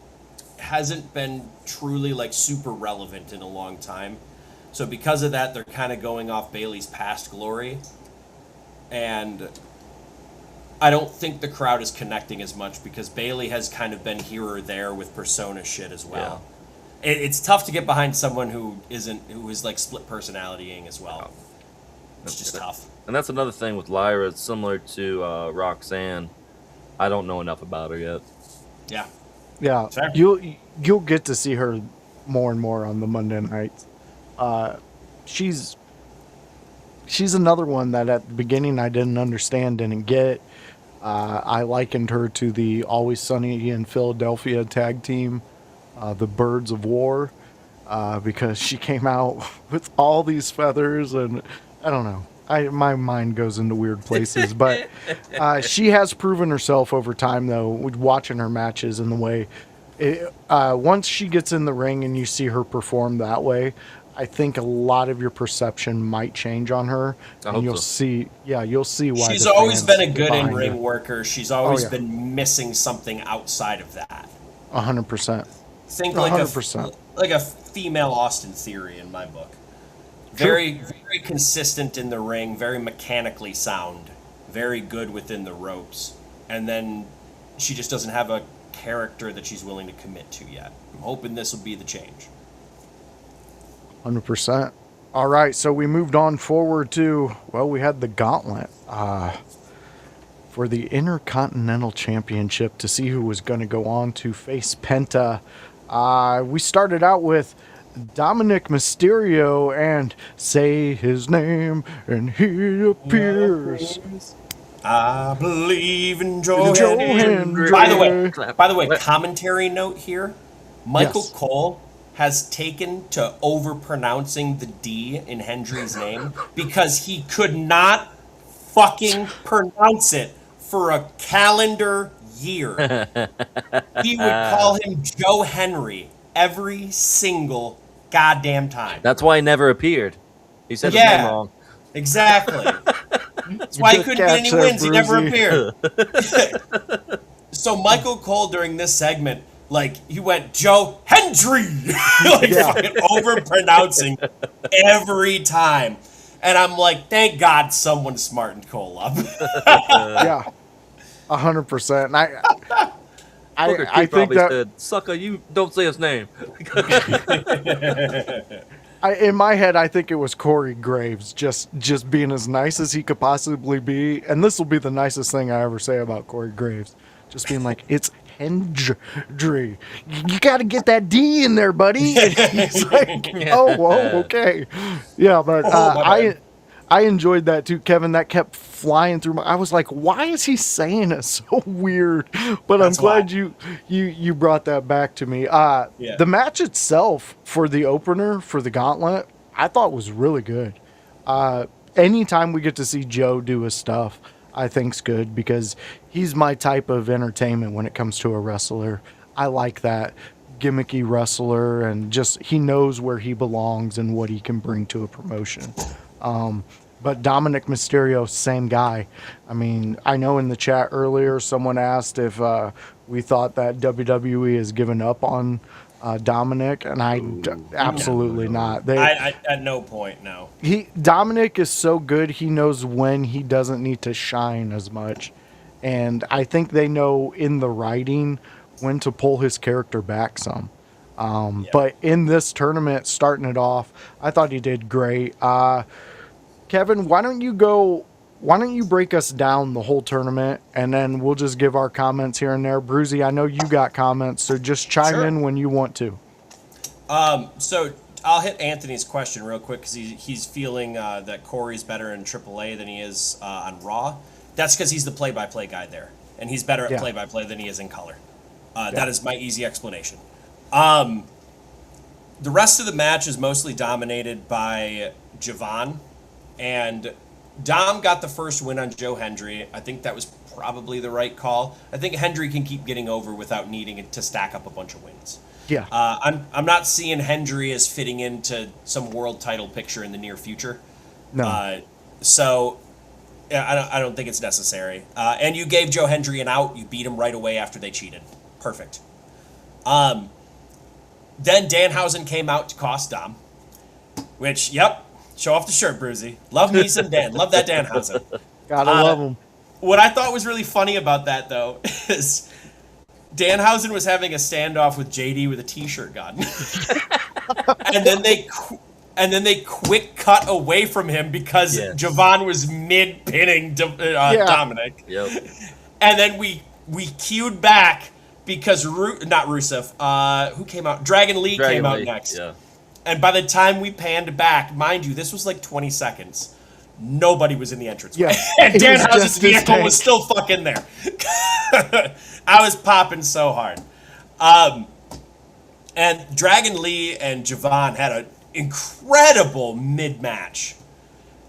C: been truly like super relevant in a long time. So because of that, they're kind of going off Bailey's past glory, and I don't think the crowd is connecting as much because Bailey has kind of been here or there with persona shit as well. It's tough to get behind someone who is like split personalitying as well. It's just tough.
B: And that's another thing with Lyra. It's similar to Roxanne. I don't know enough about her yet.
C: Yeah.
A: Yeah,
C: Fair.
A: you'll get to see her more and more on the Monday nights. She's another one that at the beginning I didn't understand, didn't get. I likened her to the Always Sunny in Philadelphia tag team, the Birds of War, because she came out with all these feathers, and I don't know. My mind goes into weird places, but she has proven herself over time, though, with watching her matches and the way. Once she gets in the ring and you see her perform that way, I think a lot of your perception might change on her, and you'll see. Yeah, you'll see why.
C: She's always been a
A: get
C: good
A: behind
C: in-ring
A: her.
C: worker. She's always
A: yeah.
C: been missing something outside of that.
A: 100%.
C: Think
A: 100%.
C: like a female Austin Theory in my book. Very consistent in the ring, very mechanically sound, very good within the ropes, and then she just doesn't have a character that she's willing to commit to yet. I'm hoping this will be the change.
A: 100%. All right, so we moved on forward to, well, we had the gauntlet for the Intercontinental Championship to see who was going to go on to face Penta. We started out with Dominic Mysterio and say his name and he appears.
C: I believe in Joe
A: Hendry.
C: Hendry. By the way, commentary note here. Michael Cole has taken to overpronouncing the D in Hendry's name because he could not fucking pronounce it for a calendar year. He would call him Joe Henry every single goddamn time.
B: That's why he never appeared. He said his name wrong.
C: Exactly. That's why he couldn't get any wins. He never appeared. So Michael Cole during this segment, like, he went Joe Hendry, fucking overpronouncing every time. And I'm like, thank God someone smartened Cole up.
A: Yeah, 100%. And I think that
B: said, "Sucker, you don't say his name."
A: In my head, I think it was Corey Graves just being as nice as he could possibly be, and this will be the nicest thing I ever say about Corey Graves, just being like, it's Hendry. You got to get that D in there, buddy. And he's like, oh, whoa, okay, yeah, but I enjoyed that too, Kevin. That kept flying through I was like, why is he saying it so weird? But I'm glad you brought that back to me. The match itself for the opener for the gauntlet, I thought was really good. Anytime we get to see Joe do his stuff, I think's good because he's my type of entertainment when it comes to a wrestler. I like that gimmicky wrestler, and just he knows where he belongs and what he can bring to a promotion. But Dominic Mysterio, same guy. I mean, I know in the chat earlier someone asked if we thought that WWE has given up on Dominic, and absolutely not.
C: I at no point, no.
A: Dominic is so good, he knows when he doesn't need to shine as much. And I think they know in the writing when to pull his character back some. But in this tournament, starting it off, I thought he did great. Kevin, why don't you break us down the whole tournament, and then we'll just give our comments here and there. Bruzy, I know you got comments, so just chime in when you want to.
C: So I'll hit Anthony's question real quick because he's feeling that Corey's better in AAA than he is on Raw. That's because he's the play-by-play guy there, and he's better at play-by-play than he is in color. That is my easy explanation. The rest of the match is mostly dominated by Javon, and Dom got the first win on Joe Hendry. I think that was probably the right call. I think Hendry can keep getting over without needing to stack up a bunch of wins.
A: Yeah.
C: I'm not seeing Hendry as fitting into some world title picture in the near future.
A: No.
C: So I don't think it's necessary. And you gave Joe Hendry an out. You beat him right away after they cheated. Perfect. Then Danhausen came out to cost Dom, which, show off the shirt, Bruzy. Love me some Dan. Love that Danhausen.
A: Gotta love him.
C: What I thought was really funny about that, though, is Danhausen was having a standoff with JD with a T-shirt gun, and then they quick cut away from him because Javon was mid pinning Dominic.
B: Yep.
C: And then we queued back because not Rusev. Who came out? Dragon Lee came out next.
B: Yeah.
C: And by the time we panned back, mind you, this was like 20 seconds. Nobody was in the entrance.
A: Yeah,
C: and Danhausen's vehicle was still fucking there. I was popping so hard. And Dragon Lee and Javon had an incredible mid-match,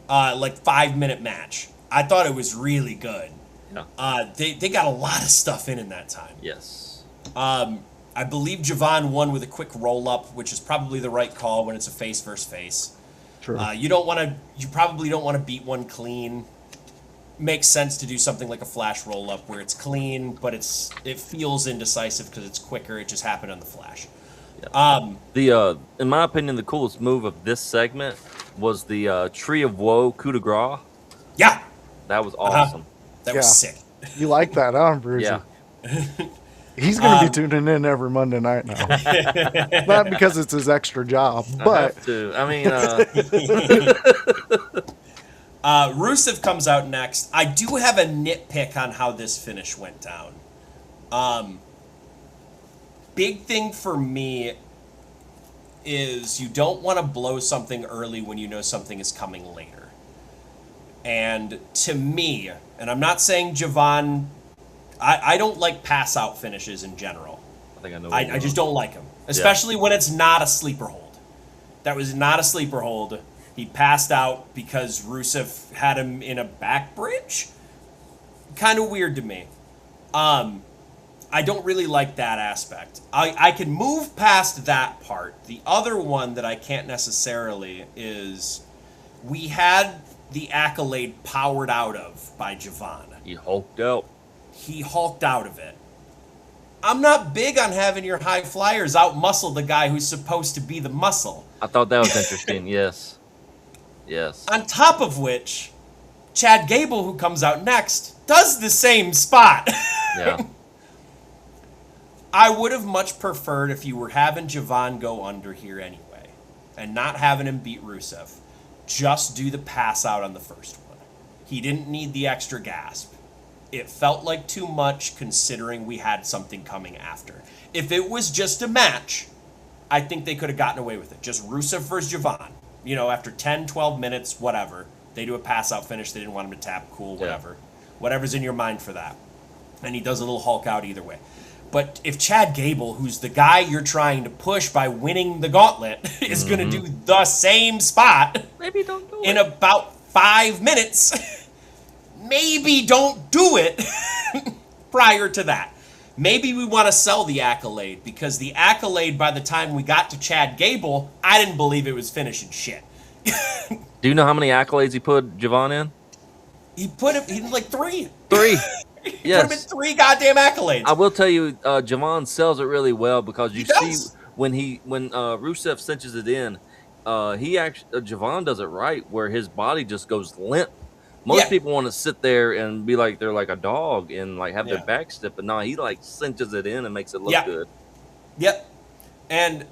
C: like 5-minute match. I thought it was really good.
B: Yeah.
C: They got a lot of stuff in that time.
B: Yes.
C: I believe Javon won with a quick roll-up, which is probably the right call when it's a face versus face.
A: True.
C: You probably don't want to beat one clean. Makes sense to do something like a flash roll-up where it's clean, but it feels indecisive because it's quicker. It just happened on the flash.
B: Yeah. In my opinion, the coolest move of this segment was the Tree of Woe coup de grace.
C: Yeah,
B: That was awesome.
C: that was sick.
A: You like that, huh, Brucey?
B: Yeah.
A: He's going to be tuning in every Monday night now. Not because it's his extra job,
B: I
A: but
B: have to. I mean,
C: Rusev comes out next. I do have a nitpick on how this finish went down. Big thing for me is you don't want to blow something early when you know something is coming later. And to me, and I'm not saying Javon, I don't like pass out finishes in general.
B: I think I know.
C: I just don't like them, especially when it's not a sleeper hold. That was not a sleeper hold. He passed out because Rusev had him in a back bridge. Kind of weird to me. I don't really like that aspect. I can move past that part. The other one that I can't necessarily is we had the accolade powered out of by Javon.
B: He hulked out.
C: He hulked out of it. I'm not big on having your high flyers out-muscle the guy who's supposed to be the muscle.
B: I thought that was interesting. Yes. Yes.
C: On top of which, Chad Gable, who comes out next, does the same spot.
B: Yeah.
C: I would have much preferred if you were having Javon go under here anyway, and not having him beat Rusev. Just do the pass out on the first one. He didn't need the extra gasp. It felt like too much considering we had something coming after. If it was just a match, I think they could have gotten away with it. Just Rusev versus Javon. You know, after 10, 12 minutes, whatever. They do a pass-out finish. They didn't want him to tap. Cool, whatever. Yeah. Whatever's in your mind for that. And he does a little Hulk out either way. But if Chad Gable, who's the guy you're trying to push by winning the gauntlet, is going to do the same spot
B: Maybe don't do
C: in
B: it.
C: about 5 minutes, maybe don't do it prior to that. Maybe we want to sell the accolade, because the accolade, by the time we got to Chad Gable, I didn't believe it was finishing shit.
B: Do you know how many accolades he put Javon in?
C: He did like 3.
B: 3.
C: He put him in 3 goddamn accolades.
B: I will tell you, Javon sells it really well, because you see
C: does.
B: when Rusev cinches it in, Javon does it right, where his body just goes limp. Most people want to sit there and be like they're like a dog and like have their back stiff, but no, he like cinches it in and makes it look good.
C: Yep. And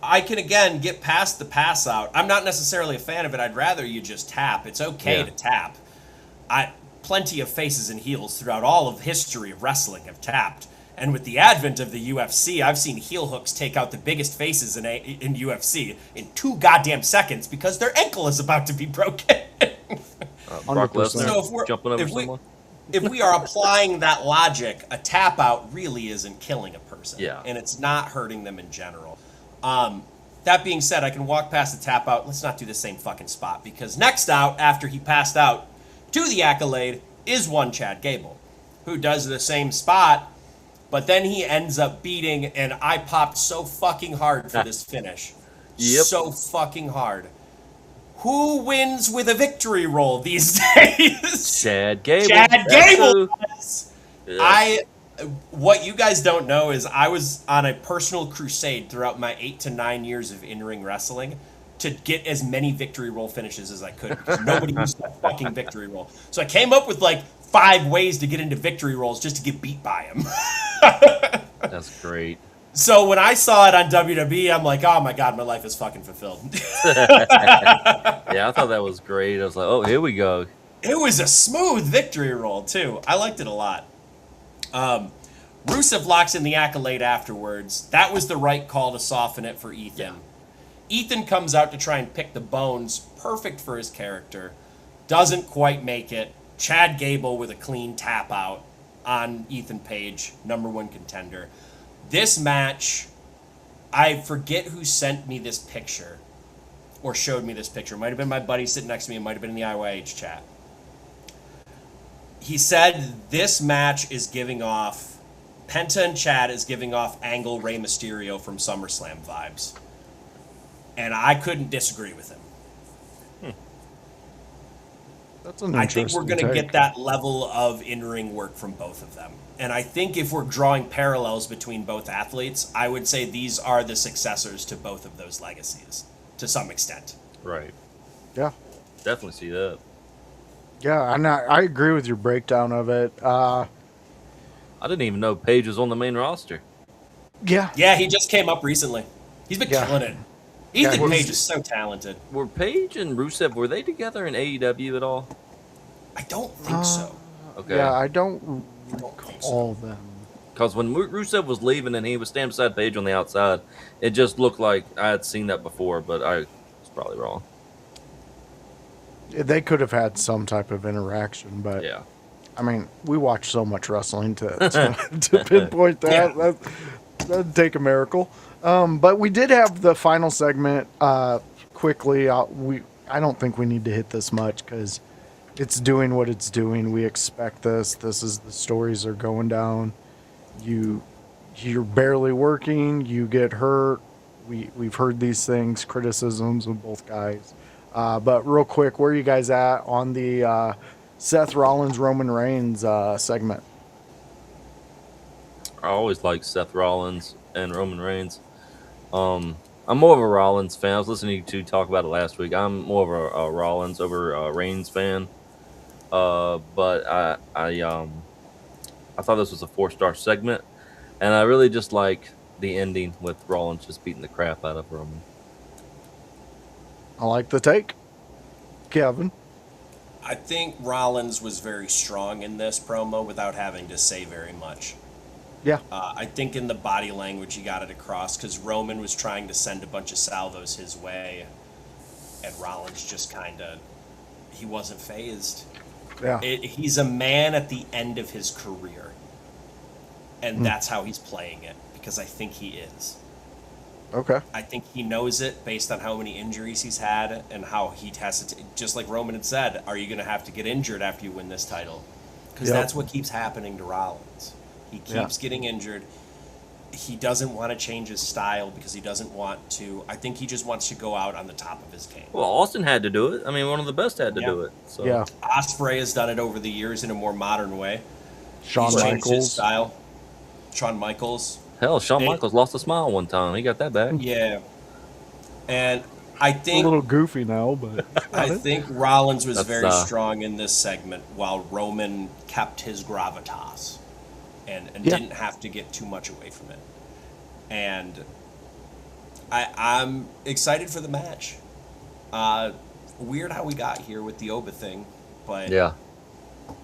C: I can again get past the pass out. I'm not necessarily a fan of it. I'd rather you just tap. It's okay to tap. Plenty of faces and heels throughout all of history of wrestling have tapped. And with the advent of the UFC, I've seen heel hooks take out the biggest faces in UFC in 2 goddamn seconds because their ankle is about to be broken.
B: Brock Lesnar
C: So
B: jumping over someone.
C: If we are applying that logic, a tap out really isn't killing a person.
B: Yeah.
C: And it's not hurting them in general. That being said, I can walk past the tap out. Let's not do the same fucking spot, because next out, after he passed out to the accolade, is one Chad Gable, who does the same spot, but then he ends up beating, and I popped so fucking hard for this finish.
B: Yep.
C: So fucking hard. Who wins with a victory roll these days?
B: Chad Gable.
C: Chad Gable does.
B: Yeah.
C: What you guys don't know is I was on a personal crusade throughout my 8 to 9 years of in-ring wrestling to get as many victory roll finishes as I could, because nobody used that fucking victory roll. So I came up with like 5 ways to get into victory rolls just to get beat by him.
B: That's great.
C: So when I saw it on WWE, I'm like, oh my god, my life is fucking fulfilled.
B: Yeah, I thought that was great. I was like, oh, here we go.
C: It was a smooth victory roll, too. I liked it a lot. Rusev locks in the accolade afterwards. That was the right call to soften it for Ethan.
B: Yeah.
C: Ethan comes out to try and pick the bones. Perfect for his character. Doesn't quite make it. Chad Gable with a clean tap out on Ethan Page, #1 contender. This match I forget who sent me this picture or showed me this picture. It might have been my buddy sitting next to me. It might have been in the IYH chat. He said this match is giving off, Penta and Chad is giving off Angle Rey Mysterio from SummerSlam vibes. And I couldn't disagree with him.
A: That's an
C: I think we're going to
A: take.
C: get that level of in-ring work from both of them. And I think if we're drawing parallels between both athletes, I would say these are the successors to both of those legacies, to some extent.
B: Right.
A: Yeah.
B: Definitely see that.
A: Yeah, I agree with your breakdown of it.
B: I didn't even know Paige was on the main roster.
A: Yeah.
C: Yeah, he just came up recently. He's been killing it. Ethan
A: he's-
C: Page is so talented.
B: Were Paige and Rusev, were they together in AEW at all?
C: I don't think so.
B: Okay.
A: Yeah, I don't
C: don't think
A: recall them.
B: Because when Rusev was leaving and he was standing beside Paige on the outside, it just looked like I had seen that before, but I was probably wrong.
A: They could have had some type of interaction, but
B: Yeah.
A: I mean, we watch so much wrestling to pinpoint that.
C: Yeah.
A: That'd take a miracle. But we did have the final segment quickly. I don't think we need to hit this much because it's doing what it's doing. We expect this. This is the stories are going down. You're barely working. You get hurt. We've heard these things, criticisms of both guys. But real quick, where are you guys at on the Seth Rollins Roman Reigns segment?
B: I always liked Seth Rollins and Roman Reigns. I'm more of a Rollins fan. I was listening to you talk about it last week. I'm more of a Rollins over Reigns fan. But I thought this was a 4-star segment, and I really just like the ending with Rollins just beating the crap out of Roman.
A: I like the take. Kevin?
C: I think Rollins was very strong in this promo without having to say very much.
A: Yeah.
C: I think in the body language he got it across because Roman was trying to send a bunch of salvos his way, and Rollins just kind of, he wasn't phased.
A: Yeah.
C: He's a man at the end of his career, and that's how he's playing it because I think he is.
A: Okay.
C: I think he knows it based on how many injuries he's had and how he has to, just like Roman had said, are you going to have to get injured after you win this title? Because
A: Yep.
C: that's what keeps happening to Rollins. He keeps getting injured. He doesn't want to change his style because he doesn't want to. I think he just wants to go out on the top of his game.
B: Well, Austin had to do it. I mean, one of the best had to do it. So.
A: Yeah.
C: Ospreay has done it over the years in a more modern way.
A: Shawn
C: He's changed his
A: Michaels.
C: style. Shawn Michaels.
B: Hell, Shawn Michaels lost a smile one time. He got that back.
C: Yeah. And I
A: A
C: think
A: little goofy now, but
C: I think Rollins was
B: That's,
C: very strong in this segment while Roman kept his gravitas and didn't have to get too much away from it. And I'm excited for the match. Weird how we got here with the Oba thing, but
B: Yeah.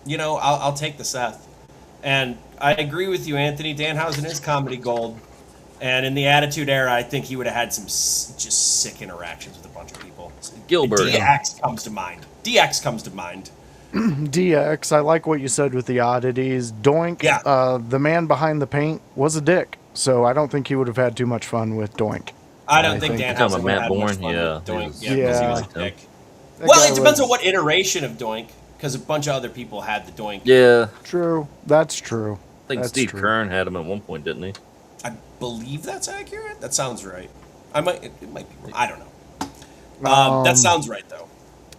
C: you know, I'll take the Seth. And I agree with you, Anthony. Danhausen is comedy gold. And in the Attitude Era, I think he would have had some just sick interactions with a bunch of people.
B: Gilbert.
C: DX comes to mind. DX comes to mind.
A: DX, I like what you said with the oddities. Doink,
C: Yeah.
A: The man behind the paint, was a dick. So I don't think he would have had too much fun with Doink.
C: I don't
A: I
C: think
A: think-
C: Danhausen
B: Talking about
C: would have
B: Matt
C: had much
B: Bourne?
C: fun
B: Yeah.
C: with Doink.
B: He was-
C: Yeah, because he was a
A: Yeah.
C: dick.
A: That
C: Well,
A: guy
C: it depends
A: was-
C: on what iteration of Doink, because a bunch of other people had the Doink.
B: Yeah.
A: True. That's true.
B: I think
A: That's
B: Steve
A: true.
B: Kern had him at one point, didn't he?
C: I believe that's accurate. That sounds right. It might be wrong. I don't know. That sounds right, though.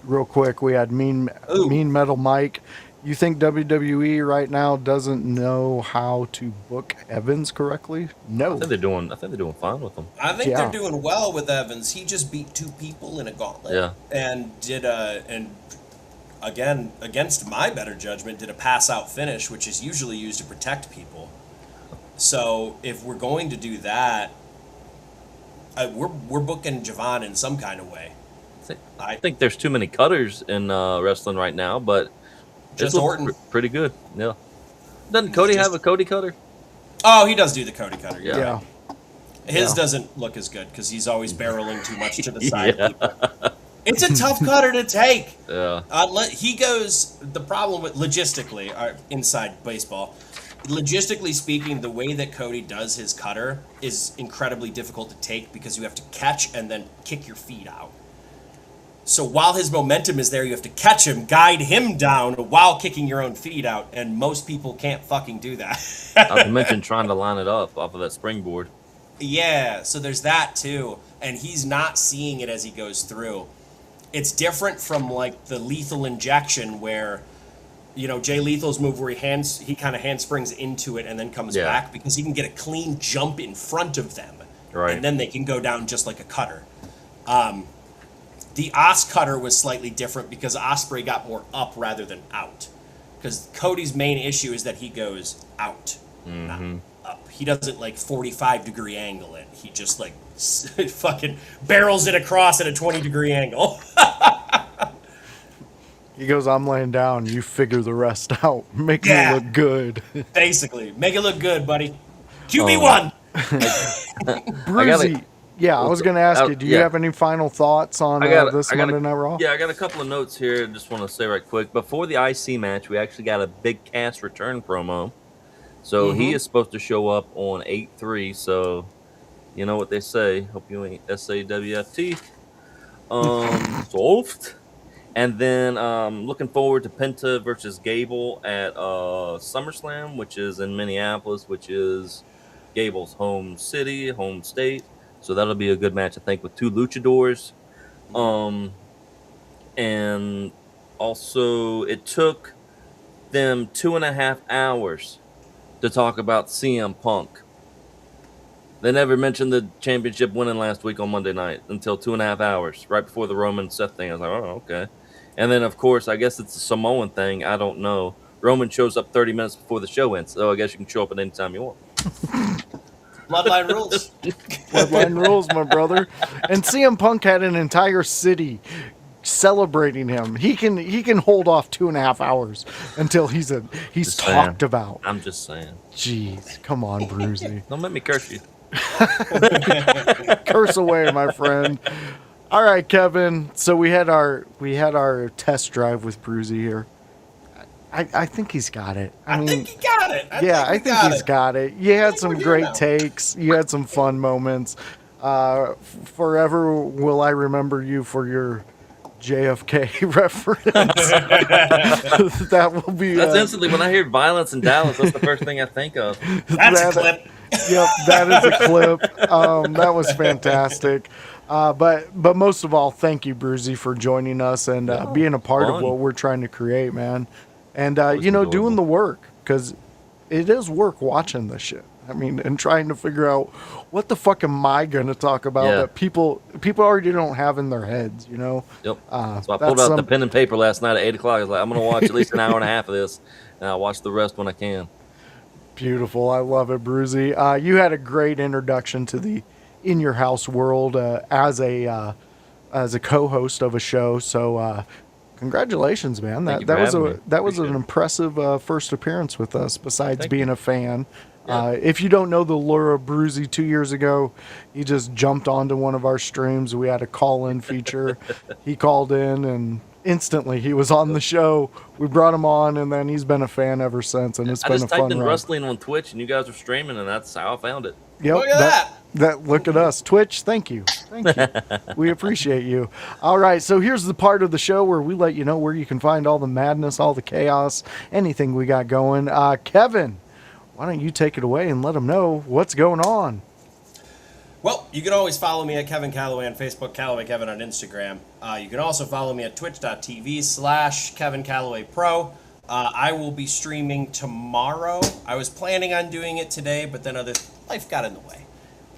A: Real quick, we had Mean Metal Mike. You think WWE right now doesn't know how to book Evans correctly? No.
B: I think they're doing fine with him.
C: I think
A: Yeah.
C: they're doing well with Evans. He just beat 2 people in a gauntlet.
B: Yeah.
C: And again, against my better judgment, did a pass out finish, which is usually used to protect people. So if we're going to do that, we're booking Javon in some kind of way.
B: I think there's too many cutters in wrestling right now, but
C: Just
B: this looks
C: Orton.
B: pretty good. Yeah. Doesn't Cody
C: just-
B: have a Cody cutter?
C: Oh, he does do the Cody Cutter.
B: Yeah.
A: Yeah.
C: His
A: Yeah.
C: doesn't look as good because he's always barreling too much to the side.
B: Yeah.
C: Of people. It's a tough cutter to take.
B: Yeah.
C: He goes. The problem with logistically inside baseball, logistically speaking, the way that Cody does his cutter is incredibly difficult to take because you have to catch and then kick your feet out. So while his momentum is there, you have to catch him, guide him down while kicking your own feet out, and most people can't fucking do that.
B: Not to mention trying to line it up off of that springboard.
C: Yeah, so there's that too, and he's not seeing it as he goes through. It's different from like the lethal injection where, you know, Jay Lethal's move where he kind of handsprings into it and then comes back because he can get a clean jump in front of them,
B: Right.
C: and then they can go down just like a cutter. The Os cutter was slightly different because Osprey got more up rather than out. Because Cody's main issue is that he goes out, not up. He doesn't like 45-degree angle it. He just like fucking barrels it across at a 20-degree angle.
A: He goes, I'm laying down. You figure the rest out. Make me look good.
C: Basically. Make it look good, buddy. QB1!
A: Bruzy. Yeah, I was going to ask you, do you have any final thoughts on this Monday Night Raw?
B: Yeah, I got a couple of notes here. Just want to say right quick. Before the IC match, we actually got a big cast return promo. So he is supposed to show up on 8/3. So you know what they say. Hope you ain't SAWFT. Soft. And then looking forward to Penta versus Gable at SummerSlam, which is in Minneapolis, which is Gable's home city, home state. So that'll be a good match, I think, with two luchadors. And also, it took them 2.5 hours to talk about CM Punk. They never mentioned the championship winning last week on Monday night until 2.5 hours, right before the Roman Seth thing. I was like, oh, okay. And then, of course, I guess it's a Samoan thing. I don't know. Roman shows up 30 minutes before the show ends, so I guess you can show up at any time you want.
C: Bloodline rules.
A: Bloodline rules, my brother. And CM Punk had an entire city celebrating him. He can hold off 2.5 hours until he's talked about.
B: I'm just saying.
A: Jeez, come on, Bruzy.
B: Don't let me curse you.
A: Curse away, my friend. All right, Kevin. So we had our test drive with Bruzy here. I think he's got it. I think
C: he got it.
A: I think he's got it. You had some great takes. You had some fun moments. Forever will I remember you for your JFK reference. That will be.
B: That's instantly when I hear violence in Dallas. That's the first thing I think of.
C: That's a clip.
A: Yep, that is a clip. That was fantastic. But most of all, thank you, Bruzy, for joining us and being a part of what we're trying to create, man. And, doing the work, because it is work watching this shit. I mean, and trying to figure out what the fuck am I going to talk about that people already don't have in their heads, you know?
B: Yep. So I pulled out the pen and paper last night at 8 o'clock. I was like, I'm going to watch at least an hour and a half of this, and I'll watch the rest when I can.
A: Beautiful. I love it, Bruzy. You had a great introduction to the In Your House world as a co-host of a show, so congratulations, man. That was an impressive first appearance with us, besides being a fan. Yeah. If you don't know the lure of Bruzy, 2 years ago, he just jumped onto one of our streams. We had a call-in feature. He called in, and instantly he was on the show. We brought him on, and then he's been a fan ever since, and it's been a fun ride. I just typed in
B: wrestling on Twitch, and you guys were streaming, and that's how I found it.
A: Yep,
C: look at that.
A: Look at us. Twitch, thank you. We appreciate you. All right, so here's the part of the show where we let you know where you can find all the madness, all the chaos, anything we got going. Kevin, why don't you take it away and let them know what's going on?
C: Well, you can always follow me at Kevin Kalloway on Facebook, Kalloway Kevin on Instagram. You can also follow me at twitch.tv/Kevin Kalloway Pro. I will be streaming tomorrow. I was planning on doing it today, but then life got in the way.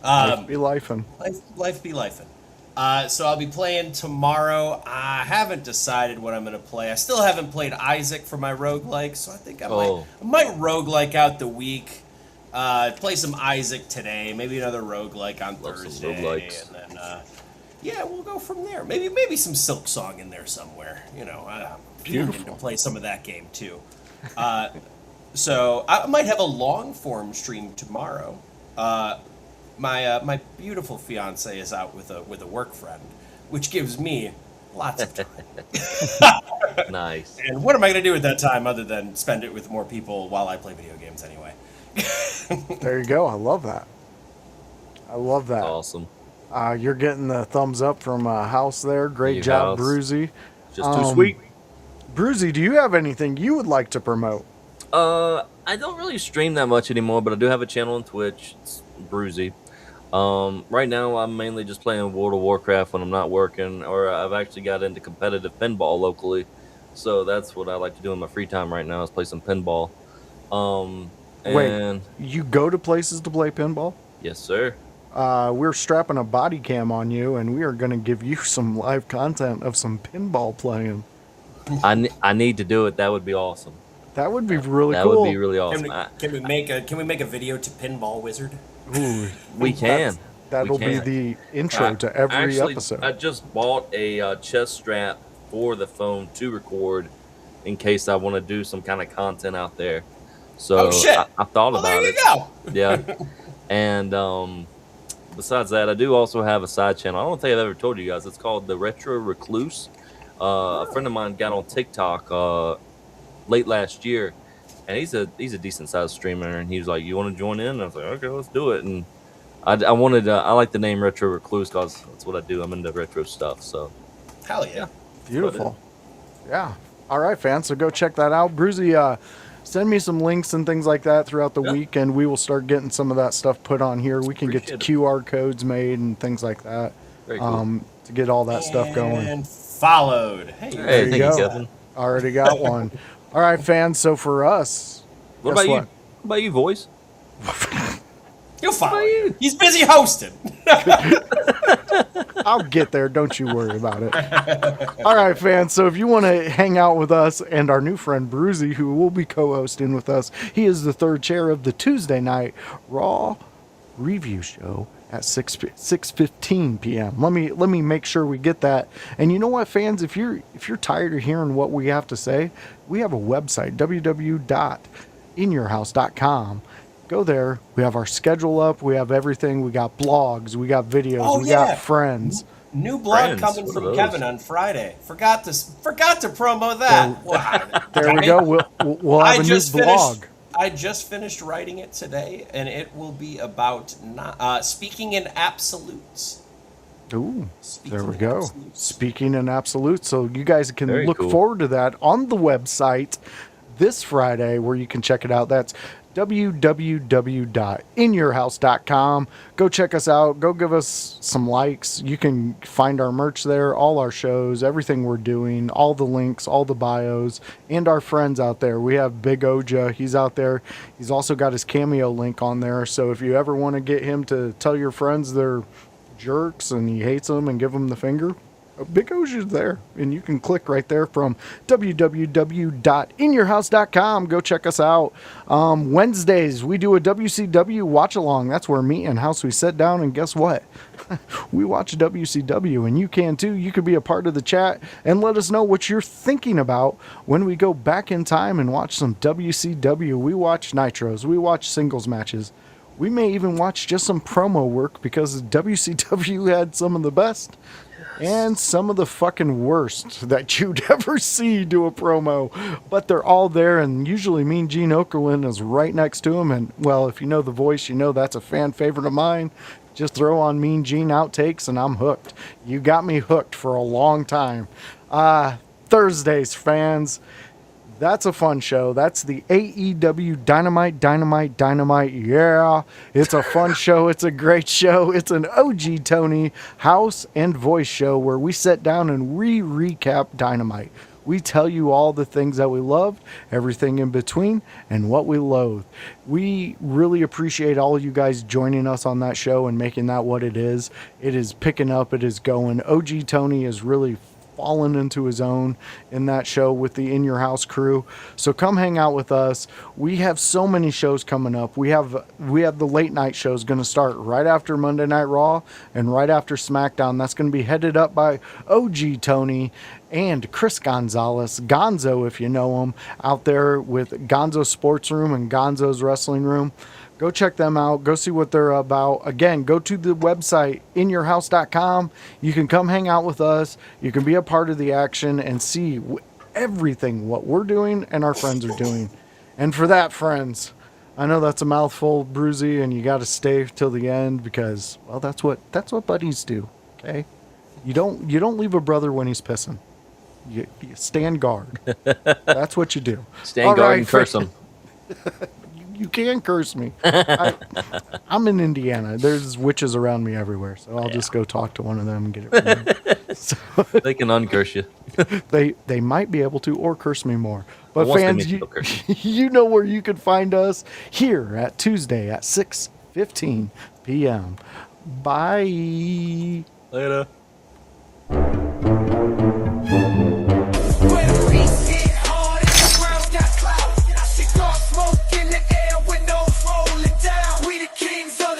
A: Life be lifing.
C: Life be lifing. So I'll be playing tomorrow. I haven't decided what I'm going to play. I still haven't played Isaac for my roguelike, so I think I might roguelike out the week. Play some Isaac today, maybe another roguelike on Thursday, and then we'll go from there. Maybe some Silk Song in there somewhere. You know, beautiful to play some of that game too. So I might have a long form stream tomorrow. My beautiful fiance is out with a work friend, which gives me lots of time.
B: Nice.
C: And what am I going to do at that time other than spend it with more people while I play video games anyway?
A: There you go. I love that. I love that.
B: Awesome.
A: You're getting the thumbs up from House there. Great
B: You
A: job,
B: House.
A: Bruzy.
B: Just too sweet.
A: Bruzy, do you have anything you would like to promote?
B: I don't really stream that much anymore, but I do have a channel on Twitch. It's Bruzy. Right now I'm mainly just playing World of Warcraft when I'm not working, or I've actually got into competitive pinball locally. So that's what I like to do in my free time right now is play some pinball. And
A: Wait, you go to places to play pinball?
B: yes, sir.
A: We're strapping a body cam on you, and we are going to give you some live content of some pinball playing.
B: I need to do it. That would be awesome.
A: That would be really
B: That
A: cool.
B: would be really awesome.
C: Can we make a video to Pinball Wizard?
A: Ooh,
B: We can.
A: that'll
B: We
A: be
B: can.
A: the intro to every
B: Actually,
A: episode.
B: I just bought a chest strap for the phone to record in case I want to do some kind of content out there. So
C: Oh, shit.
B: I thought
C: Well,
B: about
C: there
B: it.
C: you go.
B: Yeah. And besides that, I do also have a side channel. I don't think I've ever told you guys. It's called The Retro Recluse. A friend of mine got on TikTok late last year, and he's a decent sized streamer. And he was like, "You want to join in?" And I was like, "Okay, let's do it." And I like the name Retro Recluse because that's what I do. I'm into retro stuff. So
C: Hell yeah.
A: Beautiful. Yeah. All right, fans. So go check that out. Bruzy, send me some links and things like that throughout the week, and we will start getting some of that stuff put on here. We can get the
B: Appreciate
A: QR codes made and things like that
B: very cool.
A: to get all that stuff going.
C: And followed. Hey,
A: There
B: Hey,
A: you
B: thank you,
A: go.
B: Kevin.
A: Already got one. All right, fans. So for us,
B: What
A: guess
B: about you? What about you, voice?
C: you'll follow. He's busy hosting.
A: I'll get there. Don't you worry about it. All right, fans. So if you want to hang out with us and our new friend Bruzy, who will be co-hosting with us, he is the third chair of the Tuesday night Raw review show at 6:15 p.m. Let me make sure we get that. And you know what, fans? If you're tired of hearing what we have to say, we have a website, www.inyourhouse.com. Go there. We have our schedule up. We have everything. We got blogs. We got videos.
C: Oh,
A: we
C: yeah.
A: got friends.
C: New blog
B: Friends,
C: coming
B: what are
C: from
B: those?
C: Kevin on Friday. Forgot to promo that. Wow.
A: There we go. We'll have a new blog.
C: I just finished writing it today, and it will be about speaking in absolutes.
A: Ooh,
C: Speaking
A: there we
C: in
A: go.
C: absolutes.
A: Speaking in absolute. So you guys can
B: Very
A: look
B: cool.
A: forward to that on the website this Friday where you can check it out. That's www.inyourhouse.com. Go check us out. Go give us some likes. You can find our merch there, all our shows, everything we're doing, all the links, all the bios, and our friends out there. We have Big Oja. He's out there. He's also got his Cameo link on there. So if you ever want to get him to tell your friends they're jerks and he hates them and give them the finger, Big Ocean's there, and you can click right there from www.inyourhouse.com. Go check us out. Wednesdays, we do a WCW watch along. That's where me and House we sit down, and guess what? We watch WCW, and you can too. You could be a part of the chat and let us know what you're thinking about when we go back in time and watch some WCW. We watch Nitros. We watch singles matches. We may even watch just some promo work because WCW had some of the best and some of the fucking worst that you'd ever see do a promo. But they're all there, and usually Mean Gene Okerlund is right next to him. And, well, if you know the voice, you know that's a fan favorite of mine. Just throw on Mean Gene outtakes, and I'm hooked. You got me hooked for a long time. Thursdays, fans. That's a fun show. That's the AEW Dynamite. Yeah, it's a fun show. It's a great show. It's an OG Tony house and voice show where we sit down and recap Dynamite. We tell you all the things that we loved, everything in between, and what we loathe. We really appreciate all you guys joining us on that show and making that what it is. It is picking up. It is going. OG Tony is really fallen into his own in that show with the In Your House crew. So come hang out with us. We have so many shows coming up. We have the late night shows going to start right after Monday Night Raw and right after SmackDown. That's going to be headed up by OG Tony and Chris Gonzalez, Gonzo if you know him, out there with Gonzo Sports Room and Gonzo's Wrestling Room. Go check them out. Go see what they're about. Again, go to the website, inyourhouse.com. You can come hang out with us. You can be a part of the action and see everything, what we're doing and our friends are doing. And for that, friends, I know that's a mouthful, Bruzy, and you got to stay till the end because, well, that's what buddies do. Okay, you don't leave a brother when he's pissing. You stand guard. That's what you do.
B: Stand
A: All
B: guard
A: right,
B: and curse them.
A: You can curse me. I'm in Indiana. There's witches around me everywhere, so I'll just go talk to one of them and get it removed. So,
B: They can uncurse you.
A: they might be able to or curse me more. But
B: Once they
A: fans,
B: meet you,
A: you,
B: they'll curse
A: you know where you can find us here at Tuesday at 6:15 p.m. Bye.
B: Later.